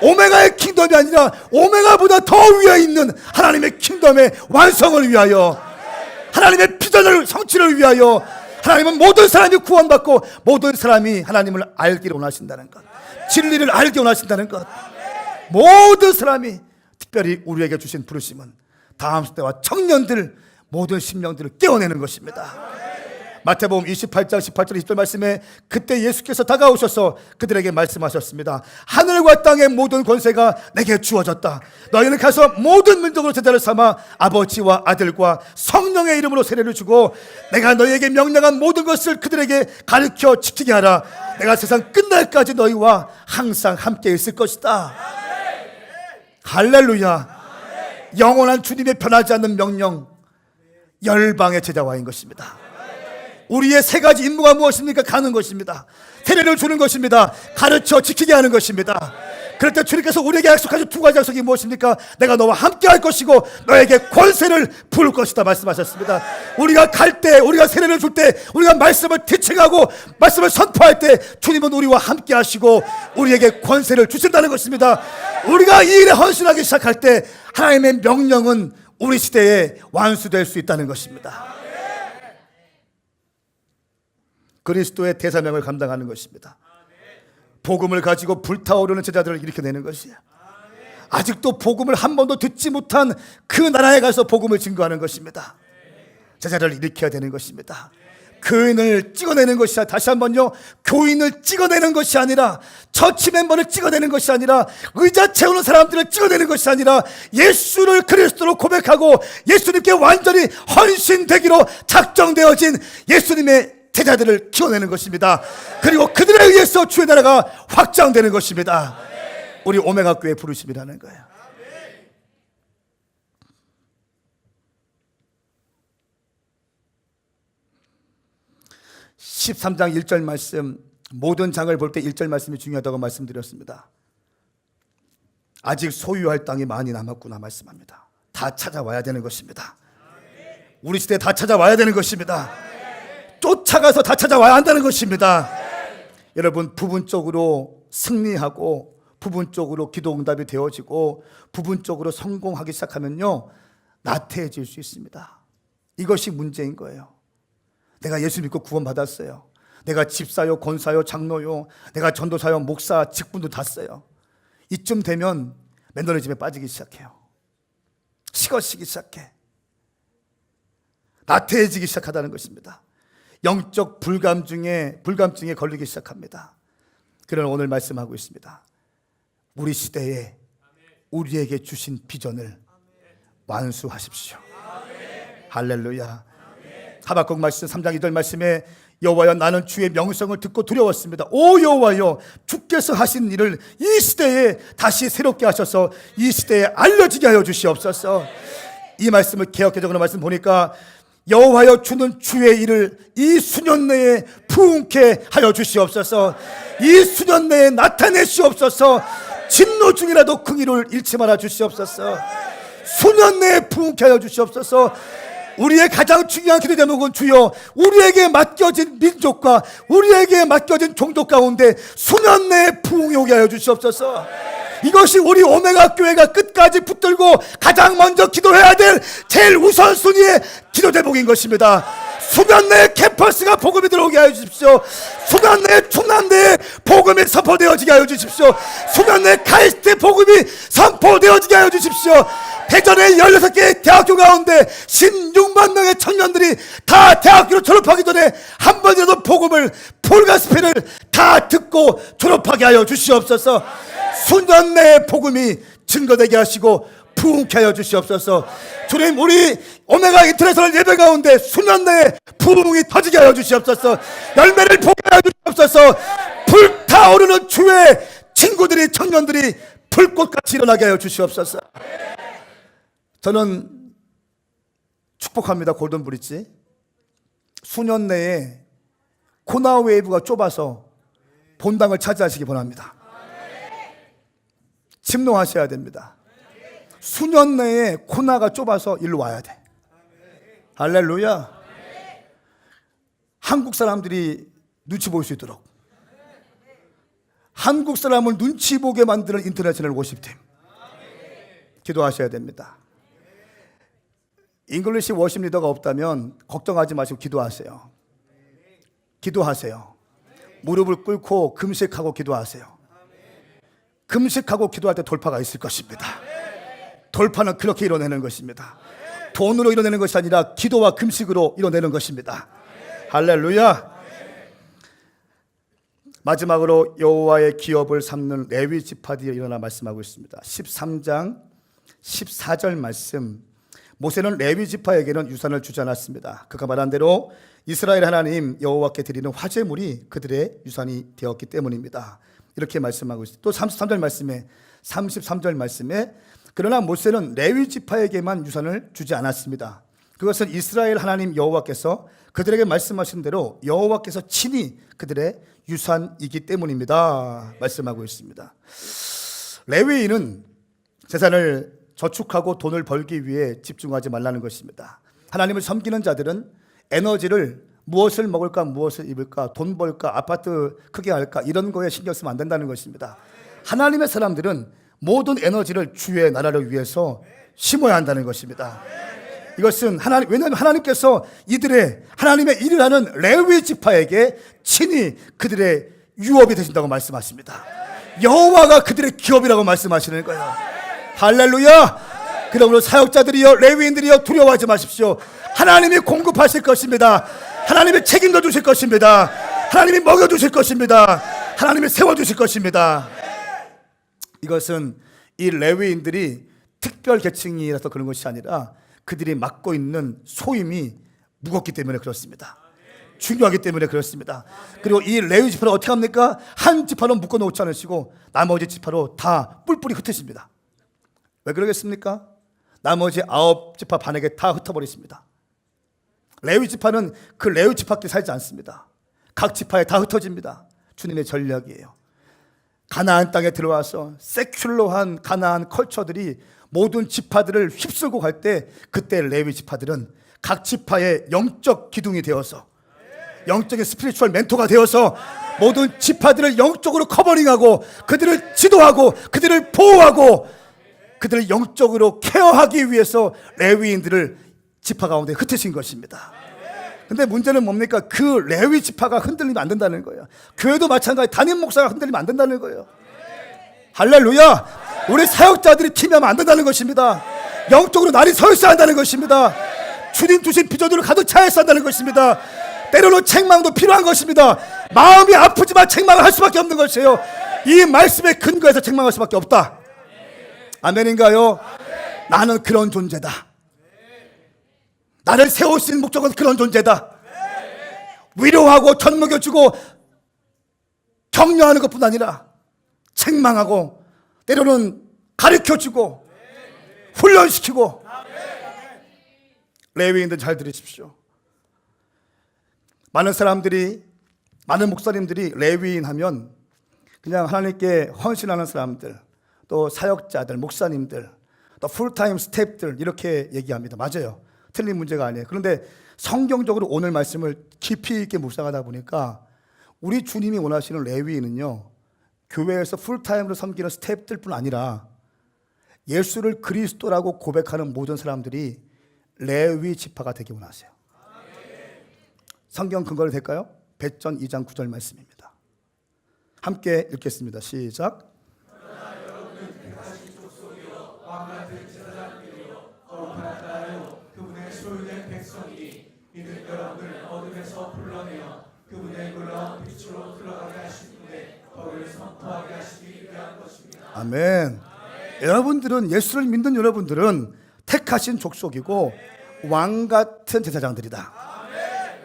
오메가의 킹덤이 아니라 오메가보다 더 위에 있는 하나님의 킹덤의 완성을 위하여, 하나님의 비전을 성취를 위하여. 하나님은 모든 사람이 구원받고 모든 사람이 하나님을 알기를 원하신다는 것, 진리를 알기 원하신다는 것. 모든 사람이, 특별히 우리에게 주신 부르심은 다음 세대와 청년들, 모든 심령들을 깨워내는 것입니다. 마태복음 28장 18절 20절 말씀에 그때 예수께서 다가오셔서 그들에게 말씀하셨습니다. 하늘과 땅의 모든 권세가 내게 주어졌다. 너희는 가서 모든 민족으로 제자를 삼아 아버지와 아들과 성령의 이름으로 세례를 주고 내가 너희에게 명령한 모든 것을 그들에게 가르쳐 지키게 하라. 내가 세상 끝날까지 너희와 항상 함께 있을 것이다. 할렐루야. 영원한 주님의 변하지 않는 명령, 열방의 제자와인 것입니다. 우리의 세 가지 임무가 무엇입니까? 가는 것입니다. 세례를 주는 것입니다. 가르쳐 지키게 하는 것입니다. 그럴 때 주님께서 우리에게 약속하신 두 가지 약속이 무엇입니까? 내가 너와 함께 할 것이고 너에게 권세를 부을 것이다 말씀하셨습니다. 우리가 갈 때, 우리가 세례를 줄 때, 우리가 말씀을 티칭하고 말씀을 선포할 때 주님은 우리와 함께 하시고 우리에게 권세를 주신다는 것입니다. 우리가 이 일에 헌신하기 시작할 때 하나님의 명령은 우리 시대에 완수될 수 있다는 것입니다. 그리스도의 대사명을 감당하는 것입니다. 복음을 가지고 불타오르는 제자들을 일으켜내는 것이야. 아직도 복음을 한 번도 듣지 못한 그 나라에 가서 복음을 증거하는 것입니다. 제자를 일으켜야 되는 것입니다. 교인을 찍어내는 것이 아니라, 다시 한번요, 교인을 찍어내는 것이 아니라, 처치 멤버를 찍어내는 것이 아니라, 의자 채우는 사람들을 찍어내는 것이 아니라, 예수를 그리스도로 고백하고 예수님께 완전히 헌신되기로 작정되어진 예수님의 제자들을 키워내는 것입니다. 그리고 그들에 의해서 주의 나라가 확장되는 것입니다. 우리 오메가 교회 부르심이라는 거예요. 13장 1절 말씀, 모든 장을 볼 때 1절 말씀이 중요하다고 말씀드렸습니다. 아직 소유할 땅이 많이 남았구나 말씀합니다. 다 찾아와야 되는 것입니다. 우리 시대에 다 찾아와야 되는 것입니다. 쫓아가서 다 찾아와야 한다는 것입니다. 여러분, 부분적으로 승리하고 부분적으로 기도 응답이 되어지고 부분적으로 성공하기 시작하면요, 나태해질 수 있습니다. 이것이 문제인 거예요. 내가 예수 믿고 구원받았어요. 내가 집사요, 권사요, 장로요, 내가 전도사요, 목사 직분도 다 써요. 이쯤 되면 매너리즘에 빠지기 시작해요. 식어지기 시작해. 나태해지기 시작하다는 것입니다. 영적 불감증에 걸리기 시작합니다. 그러나 오늘 말씀하고 있습니다. 우리 시대에 우리에게 주신 비전을 완수하십시오. 할렐루야. 하박국 말씀 3장 2절 말씀에 여호와여, 나는 주의 명성을 듣고 두려웠습니다. 오 여호와여, 주께서 하신 일을 이 시대에 다시 새롭게 하셔서 이 시대에 알려지게 하여 주시옵소서. 이 말씀을 개역개정으로 말씀 보니까 여호와여, 주는 주의 일을 이 수년 내에 부흥케 하여 주시옵소서. 이 수년 내에 나타내시옵소서. 진노 중이라도 긍휼을 잃지 말아 주시옵소서. 수년 내에 부흥케 하여 주시옵소서. 우리의 가장 중요한 기도 제목은 주여, 우리에게 맡겨진 민족과 우리에게 맡겨진 종족 가운데 수년 내에 부흥이 오게 하여 주시옵소서. 이것이 우리 오메가 교회가 끝까지 붙들고 가장 먼저 기도해야 될 제일 우선순위의 기도 제목인 것입니다. 수년 내에 캠퍼스가 복음이 들어오게 하여 주십시오. 수년 내에 충남대에 복음이 선포되어지게 하여 주십시오. 수년 내에 카이스트의 복음이 선포되어지게 하여 주십시오. 대전의 16개의 대학교 가운데 16만 명의 청년들이 다 대학교를 졸업하기 전에 한 번이라도 복음을, 풀가스펠을 다 듣고 졸업하게 하여 주시옵소서. 수년 내에 복음이 증거되게 하시고 부흥케 하여 주시옵소서. 주님, 우리 오메가 인터내셔널 예배 가운데 수년 내에 부흥이 터지게 하여 주시옵소서. 열매를 보게 하여 주시옵소서. 불타오르는 주의 친구들이, 청년들이 불꽃같이 일어나게 하여 주시옵소서. 저는 축복합니다. 골든브릿지 수년 내에 코나 웨이브가 좁아서 본당을 차지하시기 바랍니다. 침노하셔야 됩니다. 수년 내에 코나가 좁아서 일로 와야 돼. 할렐루야. 한국 사람들이 눈치 볼 수 있도록, 한국 사람을 눈치 보게 만드는 인터내셔널 워십팀 기도하셔야 됩니다. 잉글리시 워십 리더가 없다면 걱정하지 마시고 기도하세요. 기도하세요. 무릎을 꿇고 금식하고 기도하세요. 금식하고 기도할 때 돌파가 있을 것입니다. 돌파는 그렇게 이뤄내는 것입니다. 돈으로 이뤄내는 것이 아니라 기도와 금식으로 이뤄내는 것입니다. 할렐루야. 마지막으로 여호와의 기업을 삼는 레위 지파들이 일어나 말씀하고 있습니다. 13장 14절 말씀. 모세는 레위 지파에게는 유산을 주지 않았습니다. 그가 말한 대로 이스라엘 하나님 여호와께 드리는 화제물이 그들의 유산이 되었기 때문입니다. 이렇게 말씀하고 있습니다. 또 33절 말씀에 그러나 모세는 레위 지파에게만 유산을 주지 않았습니다. 그것은 이스라엘 하나님 여호와께서 그들에게 말씀하신 대로 여호와께서 친히 그들의 유산이기 때문입니다. 말씀하고 있습니다. 레위인은 재산을 저축하고 돈을 벌기 위해 집중하지 말라는 것입니다. 하나님을 섬기는 자들은 에너지를 무엇을 먹을까, 무엇을 입을까, 돈 벌까, 아파트 크게 할까 이런 거에 신경 쓰면 안 된다는 것입니다. 하나님의 사람들은 모든 에너지를 주의 나라를 위해서 심어야 한다는 것입니다. 이것은 왜냐하면 하나님께서 하나님의 일을 하는 레위 지파에게 친히 그들의 유업이 되신다고 말씀하십니다. 여호와가 그들의 기업이라고 말씀하시는 거예요. 할렐루야. 그러므로 사역자들이여, 레위인들이여, 두려워하지 마십시오. 하나님이 공급하실 것입니다. 하나님이 책임져 주실 것입니다. 하나님이 먹여 주실 것입니다. 하나님이 세워 주실 것입니다. 이것은 이 레위인들이 특별 계층이라서 그런 것이 아니라 그들이 맡고 있는 소임이 무겁기 때문에 그렇습니다. 중요하기 때문에 그렇습니다. 그리고 이 레위 지파를 어떻게 합니까? 한 지파로 묶어 놓지 않으시고 나머지 지파로 다 뿔뿔이 흩으십니다. 왜 그러겠습니까? 나머지 9지파 반에게 다 흩어버리십니다. 레위 지파는 그 레위 지파끼리 살지 않습니다. 각 지파에 다 흩어집니다. 주님의 전략이에요. 가나안 땅에 들어와서 세큘러한 가나안 컬처들이 모든 지파들을 휩쓸고 갈 때, 그때 레위 지파들은 각 지파의 영적 기둥이 되어서, 영적인 스피리추얼 멘토가 되어서 모든 지파들을 영적으로 커버링하고 그들을 지도하고 그들을 보호하고 그들을 영적으로 케어하기 위해서 레위인들을 지파 가운데 흩으신 것입니다. 근데 문제는 뭡니까? 그 레위 지파가 흔들리면 안 된다는 거예요. 교회도 마찬가지, 담임 목사가 흔들리면 안 된다는 거예요. 할렐루야. 우리 사역자들이 팀하면 안 된다는 것입니다. 영적으로 날이 서 있어야 한다는 것입니다. 주님 주신 비전으로 가득 차 있어야 한다는 것입니다. 때로는 책망도 필요한 것입니다. 마음이 아프지만 책망을 할 수밖에 없는 것이에요. 이 말씀에 근거해서 책망할 수밖에 없다. 아멘인가요? 나는 그런 존재다. 나를 세우신 목적은 그런 존재다. 위로하고 견먹여주고 격려하는 것뿐 아니라 책망하고 때로는 가르쳐주고 훈련시키고. 레위인들 잘 들으십시오. 많은 사람들이, 많은 목사님들이 레위인 하면 그냥 하나님께 헌신하는 사람들, 또 사역자들, 목사님들, 또 풀타임 스태프들 이렇게 얘기합니다. 맞아요. 틀린 문제가 아니에요. 그런데 성경적으로 오늘 말씀을 깊이 있게 묵상하다 보니까 우리 주님이 원하시는 레위인은요, 교회에서 풀타임으로 섬기는 스태프들뿐 아니라 예수를 그리스도라고 고백하는 모든 사람들이 레위 지파가 되기 원하세요. 성경 근거를 될까요? 백전 2장 9절 말씀입니다. 함께 읽겠습니다. 시작. 그분의 소유된 백성이 믿을 여러분을 어둠에서 불러내어 그분의 놀라운 빛으로 들어가게 하신 분의 법을 선포하게 하시기 위한 것입니다. 아멘. 여러분들은, 예수를 믿는 여러분들은 택하신 족속이고 왕 같은 제사장들이다.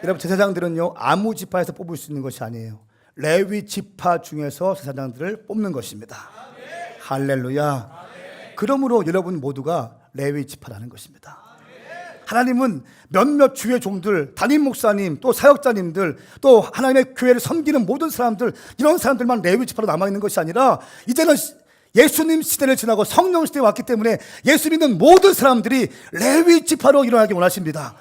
여러분, 제사장들은요 아무 지파에서 뽑을 수 있는 것이 아니에요. 레위 지파 중에서 제사장들을 뽑는 것입니다. 할렐루야. 그러므로 여러분 모두가 레위 지파라는 것입니다. 하나님은 몇몇 주의 종들, 담임 목사님, 또 사역자님들, 또 하나님의 교회를 섬기는 모든 사람들, 이런 사람들만 레위 지파로 남아있는 것이 아니라 이제는 예수님 시대를 지나고 성령 시대에 왔기 때문에 예수 믿는 모든 사람들이 레위 지파로 일어나기 원하십니다.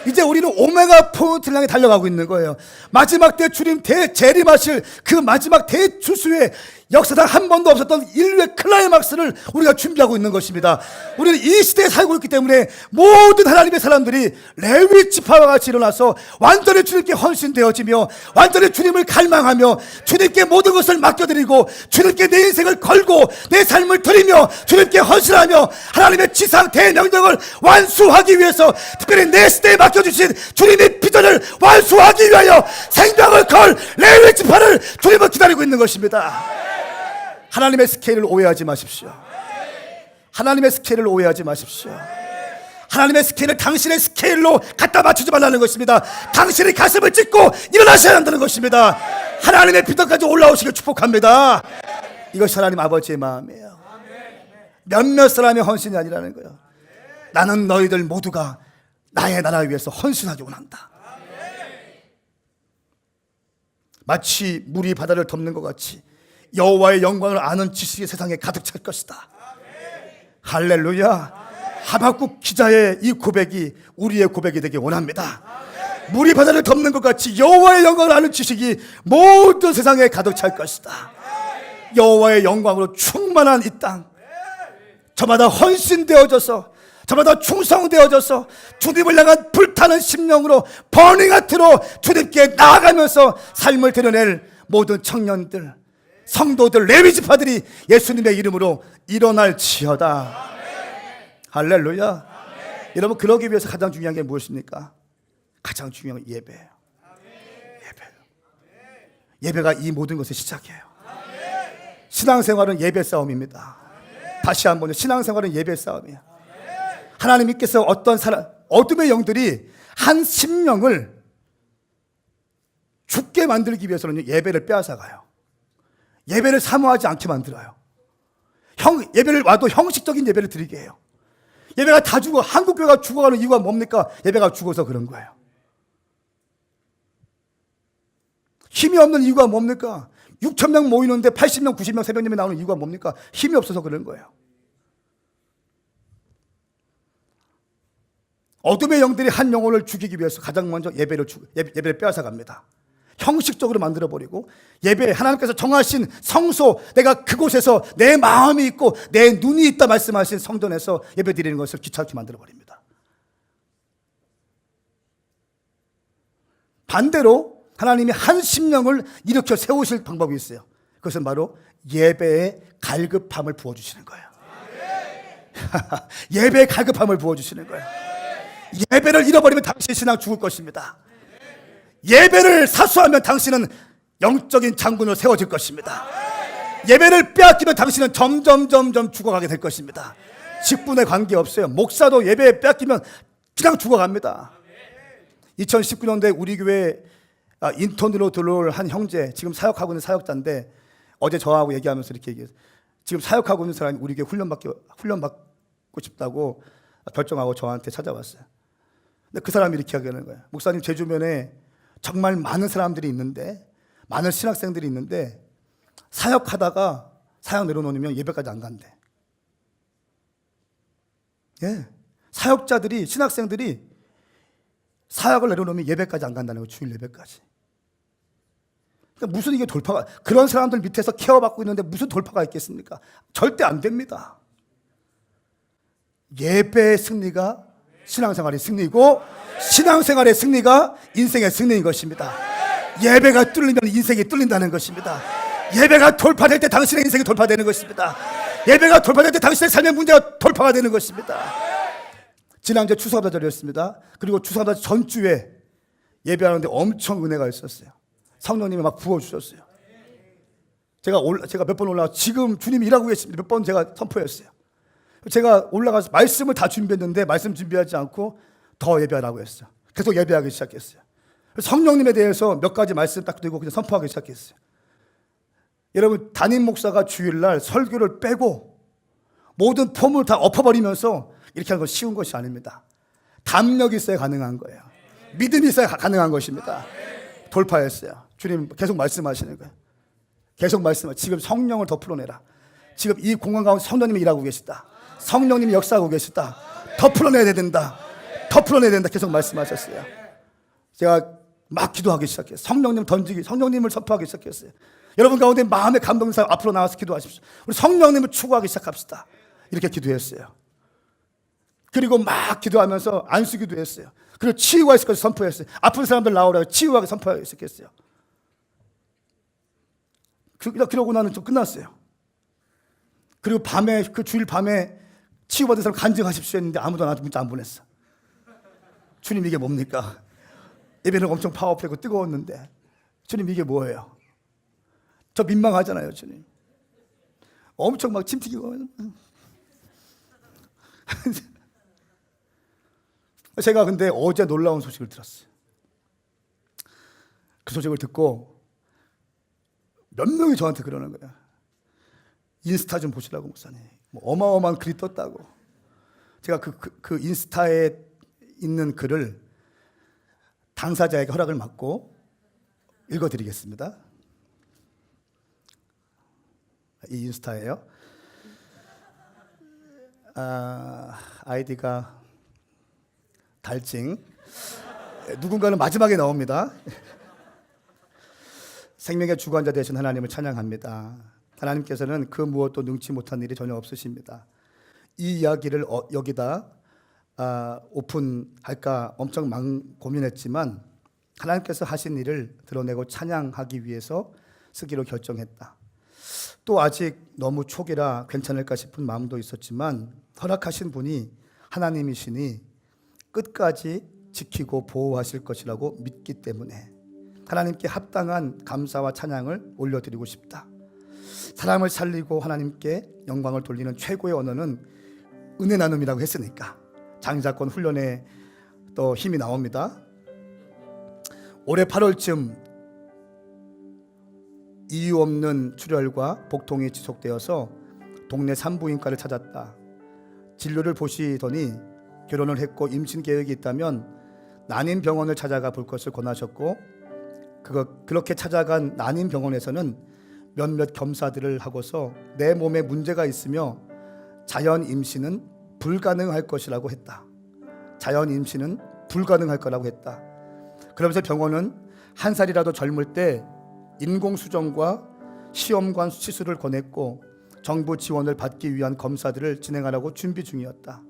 이제 우리는 오메가 포인트를 향해 달려가고 있는 거예요. 마지막 때 주님 재림하실 그 마지막 대추수의 역사상 한 번도 없었던 인류의 클라이막스를 우리가 준비하고 있는 것입니다. 우리는 이 시대에 살고 있기 때문에 모든 하나님의 사람들이 레위 지파와 같이 일어나서 완전히 주님께 헌신되어지며 완전히 주님을 갈망하며 주님께 모든 것을 맡겨드리고 주님께 내 인생을 걸고 내 삶을 드리며 주님께 헌신하며 하나님의 지상 대명령을 완수하기 위해서 특별히 내 시대에 맡겨주신 주님의 비전을 완수하기 위하여 생명을 걸 레위 지파를 주님을 기다리고 있는 것입니다. 하나님의 스케일을 오해하지 마십시오. 하나님의 스케일을 오해하지 마십시오. 하나님의 스케일을 당신의 스케일로 갖다 맞추지 말라는 것입니다. 당신의 가슴을 찢고 일어나셔야 한다는 것입니다. 하나님의 비전까지 올라오시길 축복합니다. 이것이 하나님 아버지의 마음이에요. 몇몇 사람의 헌신이 아니라는 거예요. 나는 너희들 모두가 나의 나라 위해서 헌신하기 원한다. 마치 물이 바다를 덮는 것 같이 여호와의 영광을 아는 지식이 세상에 가득 찰 것이다. 할렐루야. 하박국 기자의 이 고백이 우리의 고백이 되기 원합니다. 물이 바다를 덮는 것 같이 여호와의 영광을 아는 지식이 모든 세상에 가득 찰 것이다. 여호와의 영광으로 충만한 이 땅, 저마다 헌신되어져서, 저마다 충성되어져서 주님을 향한 불타는 심령으로 버닝하트로 주님께 나아가면서 삶을 드러낼 모든 청년들, 성도들, 레위 지파들이 예수님의 이름으로 일어날지어다. 할렐루야. 여러분, 그러기 위해서 가장 중요한 게 무엇입니까? 가장 중요한 건 예배예요. 예배가 이 모든 것의 시작이에요. 신앙생활은 예배 싸움입니다. 다시 한번, 신앙생활은 예배 싸움이에요. 하나님께서 어떤 사람, 어둠의 영들이 한 심령을 죽게 만들기 위해서는 예배를 빼앗아가요. 예배를 사모하지 않게 만들어요. 예배를 와도 형식적인 예배를 드리게 해요. 예배가 다 죽어, 한국교회가 죽어가는 이유가 뭡니까? 예배가 죽어서 그런 거예요. 힘이 없는 이유가 뭡니까? 6,000명 모이는데 80명, 90명 새벽 예배 나오는 이유가 뭡니까? 힘이 없어서 그런 거예요. 어둠의 영들이 한 영혼을 죽이기 위해서 가장 먼저 예배를 빼앗아 갑니다. 형식적으로 만들어버리고, 예배, 하나님께서 정하신 성소, 내가 그곳에서 내 마음이 있고 내 눈이 있다 말씀하신 성전에서 예배 드리는 것을 귀찮게 만들어버립니다. 반대로 하나님이 한 심령을 일으켜 세우실 방법이 있어요. 그것은 바로 예배의 갈급함을 부어주시는 거예요. 예배의 갈급함을 부어주시는 거예요. 예배를 잃어버리면 당신의 신앙 죽을 것입니다. 예배를 사수하면 당신은 영적인 장군으로 세워질 것입니다. 예배를 빼앗기면 당신은 점점 죽어가게 될 것입니다. 직분에 관계없어요. 목사도 예배 빼앗기면 그냥 죽어갑니다. 2019년도에 우리 교회 인턴으로 들어올 한 형제, 지금 사역하고 있는 사역자인데, 어제 저하고 얘기하면서 이렇게 얘기했어요. 지금 사역하고 있는 사람이 우리 교회 훈련받고 싶다고 결정하고 저한테 찾아왔어요. 근데 그 사람이 이렇게 하는 거예요. 목사님, 제 주변에 정말 많은 사람들이 있는데, 많은 신학생들이 있는데 사역하다가 사역 내려놓으면 예배까지 안 간대. 예, 사역자들이, 신학생들이 사역을 내려놓으면 예배까지 안 간다는 거예요. 주일 예배까지. 그러니까 무슨 이게 돌파가, 그런 사람들 밑에서 케어받고 있는데 무슨 돌파가 있겠습니까? 절대 안 됩니다. 예배의 승리가 신앙생활의 승리고, 신앙생활의 승리가 인생의 승리인 것입니다. 예배가 뚫리면 인생이 뚫린다는 것입니다. 예배가 돌파될 때 당신의 인생이 돌파되는 것입니다. 예배가 돌파될 때 당신의 삶의 문제가 돌파가 되는 것입니다. 지난주에 추수감사절이었습니다. 그리고 추수감사 전주에 예배하는데 엄청 은혜가 있었어요. 성령님이 막 부어주셨어요. 제가 몇 번 올라가서 지금 주님이 일하고 계십니다. 몇 번 제가 선포했어요. 제가 올라가서 말씀을 다 준비했는데 말씀 준비하지 않고 더 예배하라고 했어요. 계속 예배하기 시작했어요. 성령님에 대해서 몇 가지 말씀 딱 들고 그냥 선포하기 시작했어요. 여러분, 담임 목사가 주일날 설교를 빼고 모든 폼을 다 엎어버리면서 이렇게 하는 건 쉬운 것이 아닙니다. 담력이 있어야 가능한 거예요. 믿음이 있어야 가능한 것입니다. 돌파했어요. 주님 계속 말씀하시는 거예요. 계속 말씀하시고, 지금 성령을 더 풀어내라. 지금 이 공간 가운데 성령님이 일하고 계시다. 성령님이 역사하고 계시다. 더 풀어내야 된다. 더 풀어내야 된다. 계속 말씀하셨어요. 제가 막 기도하기 시작했어요. 성령님 던지기, 성령님을 선포하기 시작했어요. 여러분 가운데 마음의 감동 사람 앞으로 나와서 기도하십시오. 우리 성령님을 추구하기 시작합시다. 이렇게 기도했어요. 그리고 막 기도하면서 안수기도 했어요. 그리고 치유가 있을 것을 선포했어요. 아픈 사람들 나오라고 치유하게 선포하기 시작했어요. 그러고 나는 좀 끝났어요. 그리고 밤에, 그 주일 밤에 치유받은 사람 간증하십시오 했는데 아무도 나한테 문자 안 보냈어. 주님, 이게 뭡니까? 예배는 엄청 파워풀하고 뜨거웠는데 주님, 이게 뭐예요? 저 민망하잖아요. 주님 엄청 막 침 튀기고. 제가 근데 어제 놀라운 소식을 들었어요. 그 소식을 듣고 몇 명이 저한테 그러는 거예요. 인스타 좀 보시라고, 목사님. 뭐 어마어마한 글이 떴다고. 제가 그 인스타에 있는 글을 당사자에게 허락을 받고 읽어드리겠습니다. 이 인스타예요. 아이디가 달징. 누군가는 마지막에 나옵니다. 생명의 주관자 되신 하나님을 찬양합니다. 하나님께서는 그 무엇도 능치 못한 일이 전혀 없으십니다. 이 이야기를 여기다 오픈할까 엄청 고민했지만 하나님께서 하신 일을 드러내고 찬양하기 위해서 쓰기로 결정했다. 또 아직 너무 초기라 괜찮을까 싶은 마음도 있었지만 허락하신 분이 하나님이시니 끝까지 지키고 보호하실 것이라고 믿기 때문에 하나님께 합당한 감사와 찬양을 올려드리고 싶다. 사람을 살리고 하나님께 영광을 돌리는 최고의 언어는 은혜 나눔이라고 했으니까 장자권 훈련에 또 힘이 나옵니다. 올해 8월쯤 이유 없는 출혈과 복통이 지속되어서 동네 산부인과를 찾았다. 진료를 보시더니 결혼을 했고 임신 계획이 있다면 난임병원을 찾아가 볼 것을 권하셨고 그렇게 찾아간 난임병원에서는 몇몇 검사들을 하고서 내 몸에 문제가 있으며 자연 임신은 불가능할 것이라고 했다. 자연 임신은 불가능할 거라고 했다. 그러면서 병원은 한 살이라도 젊을 때 인공수정과 시험관 시술을 권했고 정부 지원을 받기 위한 검사들을 진행하라고 준비 중이었다.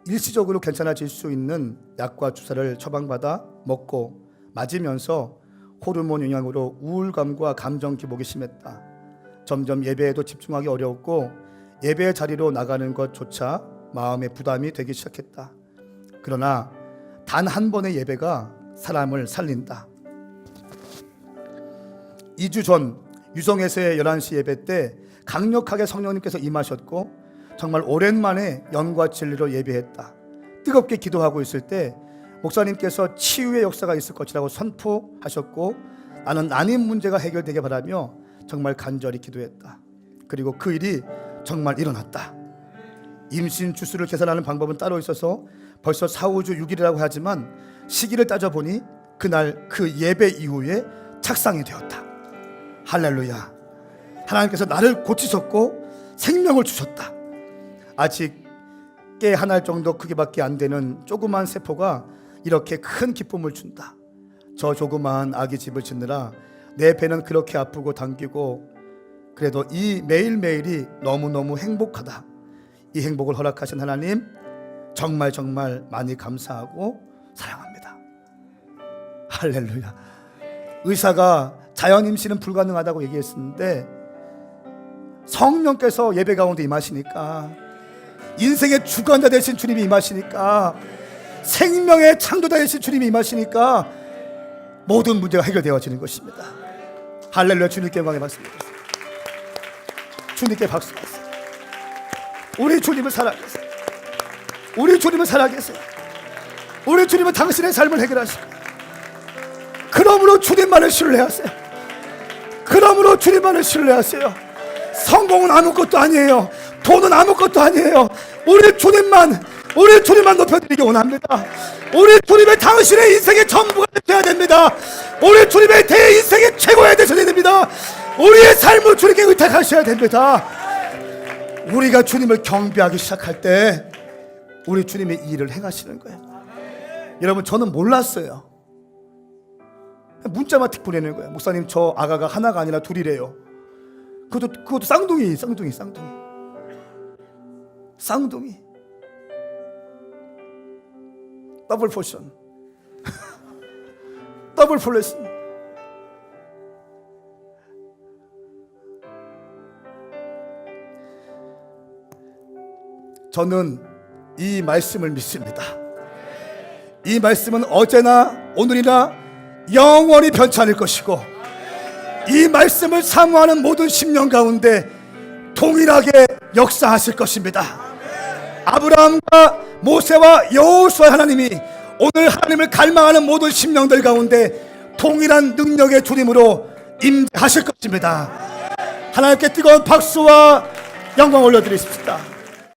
일시적으로 괜찮아질 수 있는 약과 주사를 처방받아 먹고 맞으면서 호르몬 영향으로 우울감과 감정 기복이 심했다. 점점 예배에도 집중하기 어려웠고 예배 자리로 나가는 것조차 마음의 부담이 되기 시작했다. 그러나 단 한 번의 예배가 사람을 살린다. 2주 전 유성에서의 11시 예배 때 강력하게 성령님께서 임하셨고 정말 오랜만에 영과 진리로 예배했다. 뜨겁게 기도하고 있을 때 목사님께서 치유의 역사가 있을 것이라고 선포하셨고 나는 난임 문제가 해결되게 바라며 정말 간절히 기도했다. 그리고 그 일이 정말 일어났다. 임신 주수를 계산하는 방법은 따로 있어서 벌써 4, 5주 6일이라고 하지만 시기를 따져보니 그날 그 예배 이후에 착상이 되었다. 할렐루야. 하나님께서 나를 고치셨고 생명을 주셨다. 아직 깨 한 알 정도 크기밖에 안 되는 조그만 세포가 이렇게 큰 기쁨을 준다. 저 조그만 아기 집을 짓느라 내 배는 그렇게 아프고 당기고 그래도 이 매일매일이 너무너무 행복하다. 이 행복을 허락하신 하나님 정말 많이 감사하고 사랑합니다. 할렐루야. 의사가 자연 임신은 불가능하다고 얘기했었는데 성령께서 예배 가운데 임하시니까 인생의 주관자 되신 주님이 임하시니까 생명의 창조자 되신 주님이 임하시니까 모든 문제가 해결되어지는 것입니다. 할렐루야. 주님께 영광의 말씀입니다. 주님께 박수 받으세요. 우리 주님을 살아계세요. 우리 주님을 살아계세요. 우리 주님은 당신의 삶을 해결하시고 그러므로 주님만을 신뢰하세요. 그러므로 주님만을 신뢰하세요. 성공은 아무것도 아니에요. 돈은 아무것도 아니에요. 우리 주님만 높여드리기 원합니다. 우리 주님의 당신의 인생의 전부가 되어야 됩니다. 우리 주님의 대인생의 최고가 되셔야 됩니다. 우리의 삶을 주님께 의탁하셔야 됩니다. 우리가 주님을 경배하기 시작할 때 우리 주님의 이 일을 행하시는 거예요. 여러분 저는 몰랐어요. 문자만 틱 보내는 거예요. 목사님 저 아가가 하나가 아니라 둘이래요. 그것도 쌍둥이. 더블 포션. 더블 플래싱. 저는 이 말씀을 믿습니다. 이 말씀은 어제나 오늘이나 영원히 변치 않을 것이고 이 말씀을 사모하는 모든 심령 가운데 동일하게 역사하실 것입니다. 아브라함과 모세와 여호수아 하나님이 오늘 하나님을 갈망하는 모든 심령들 가운데 동일한 능력의 주님으로 임하실 것입니다. 하나님께 뜨거운 박수와 영광 올려드리십시다.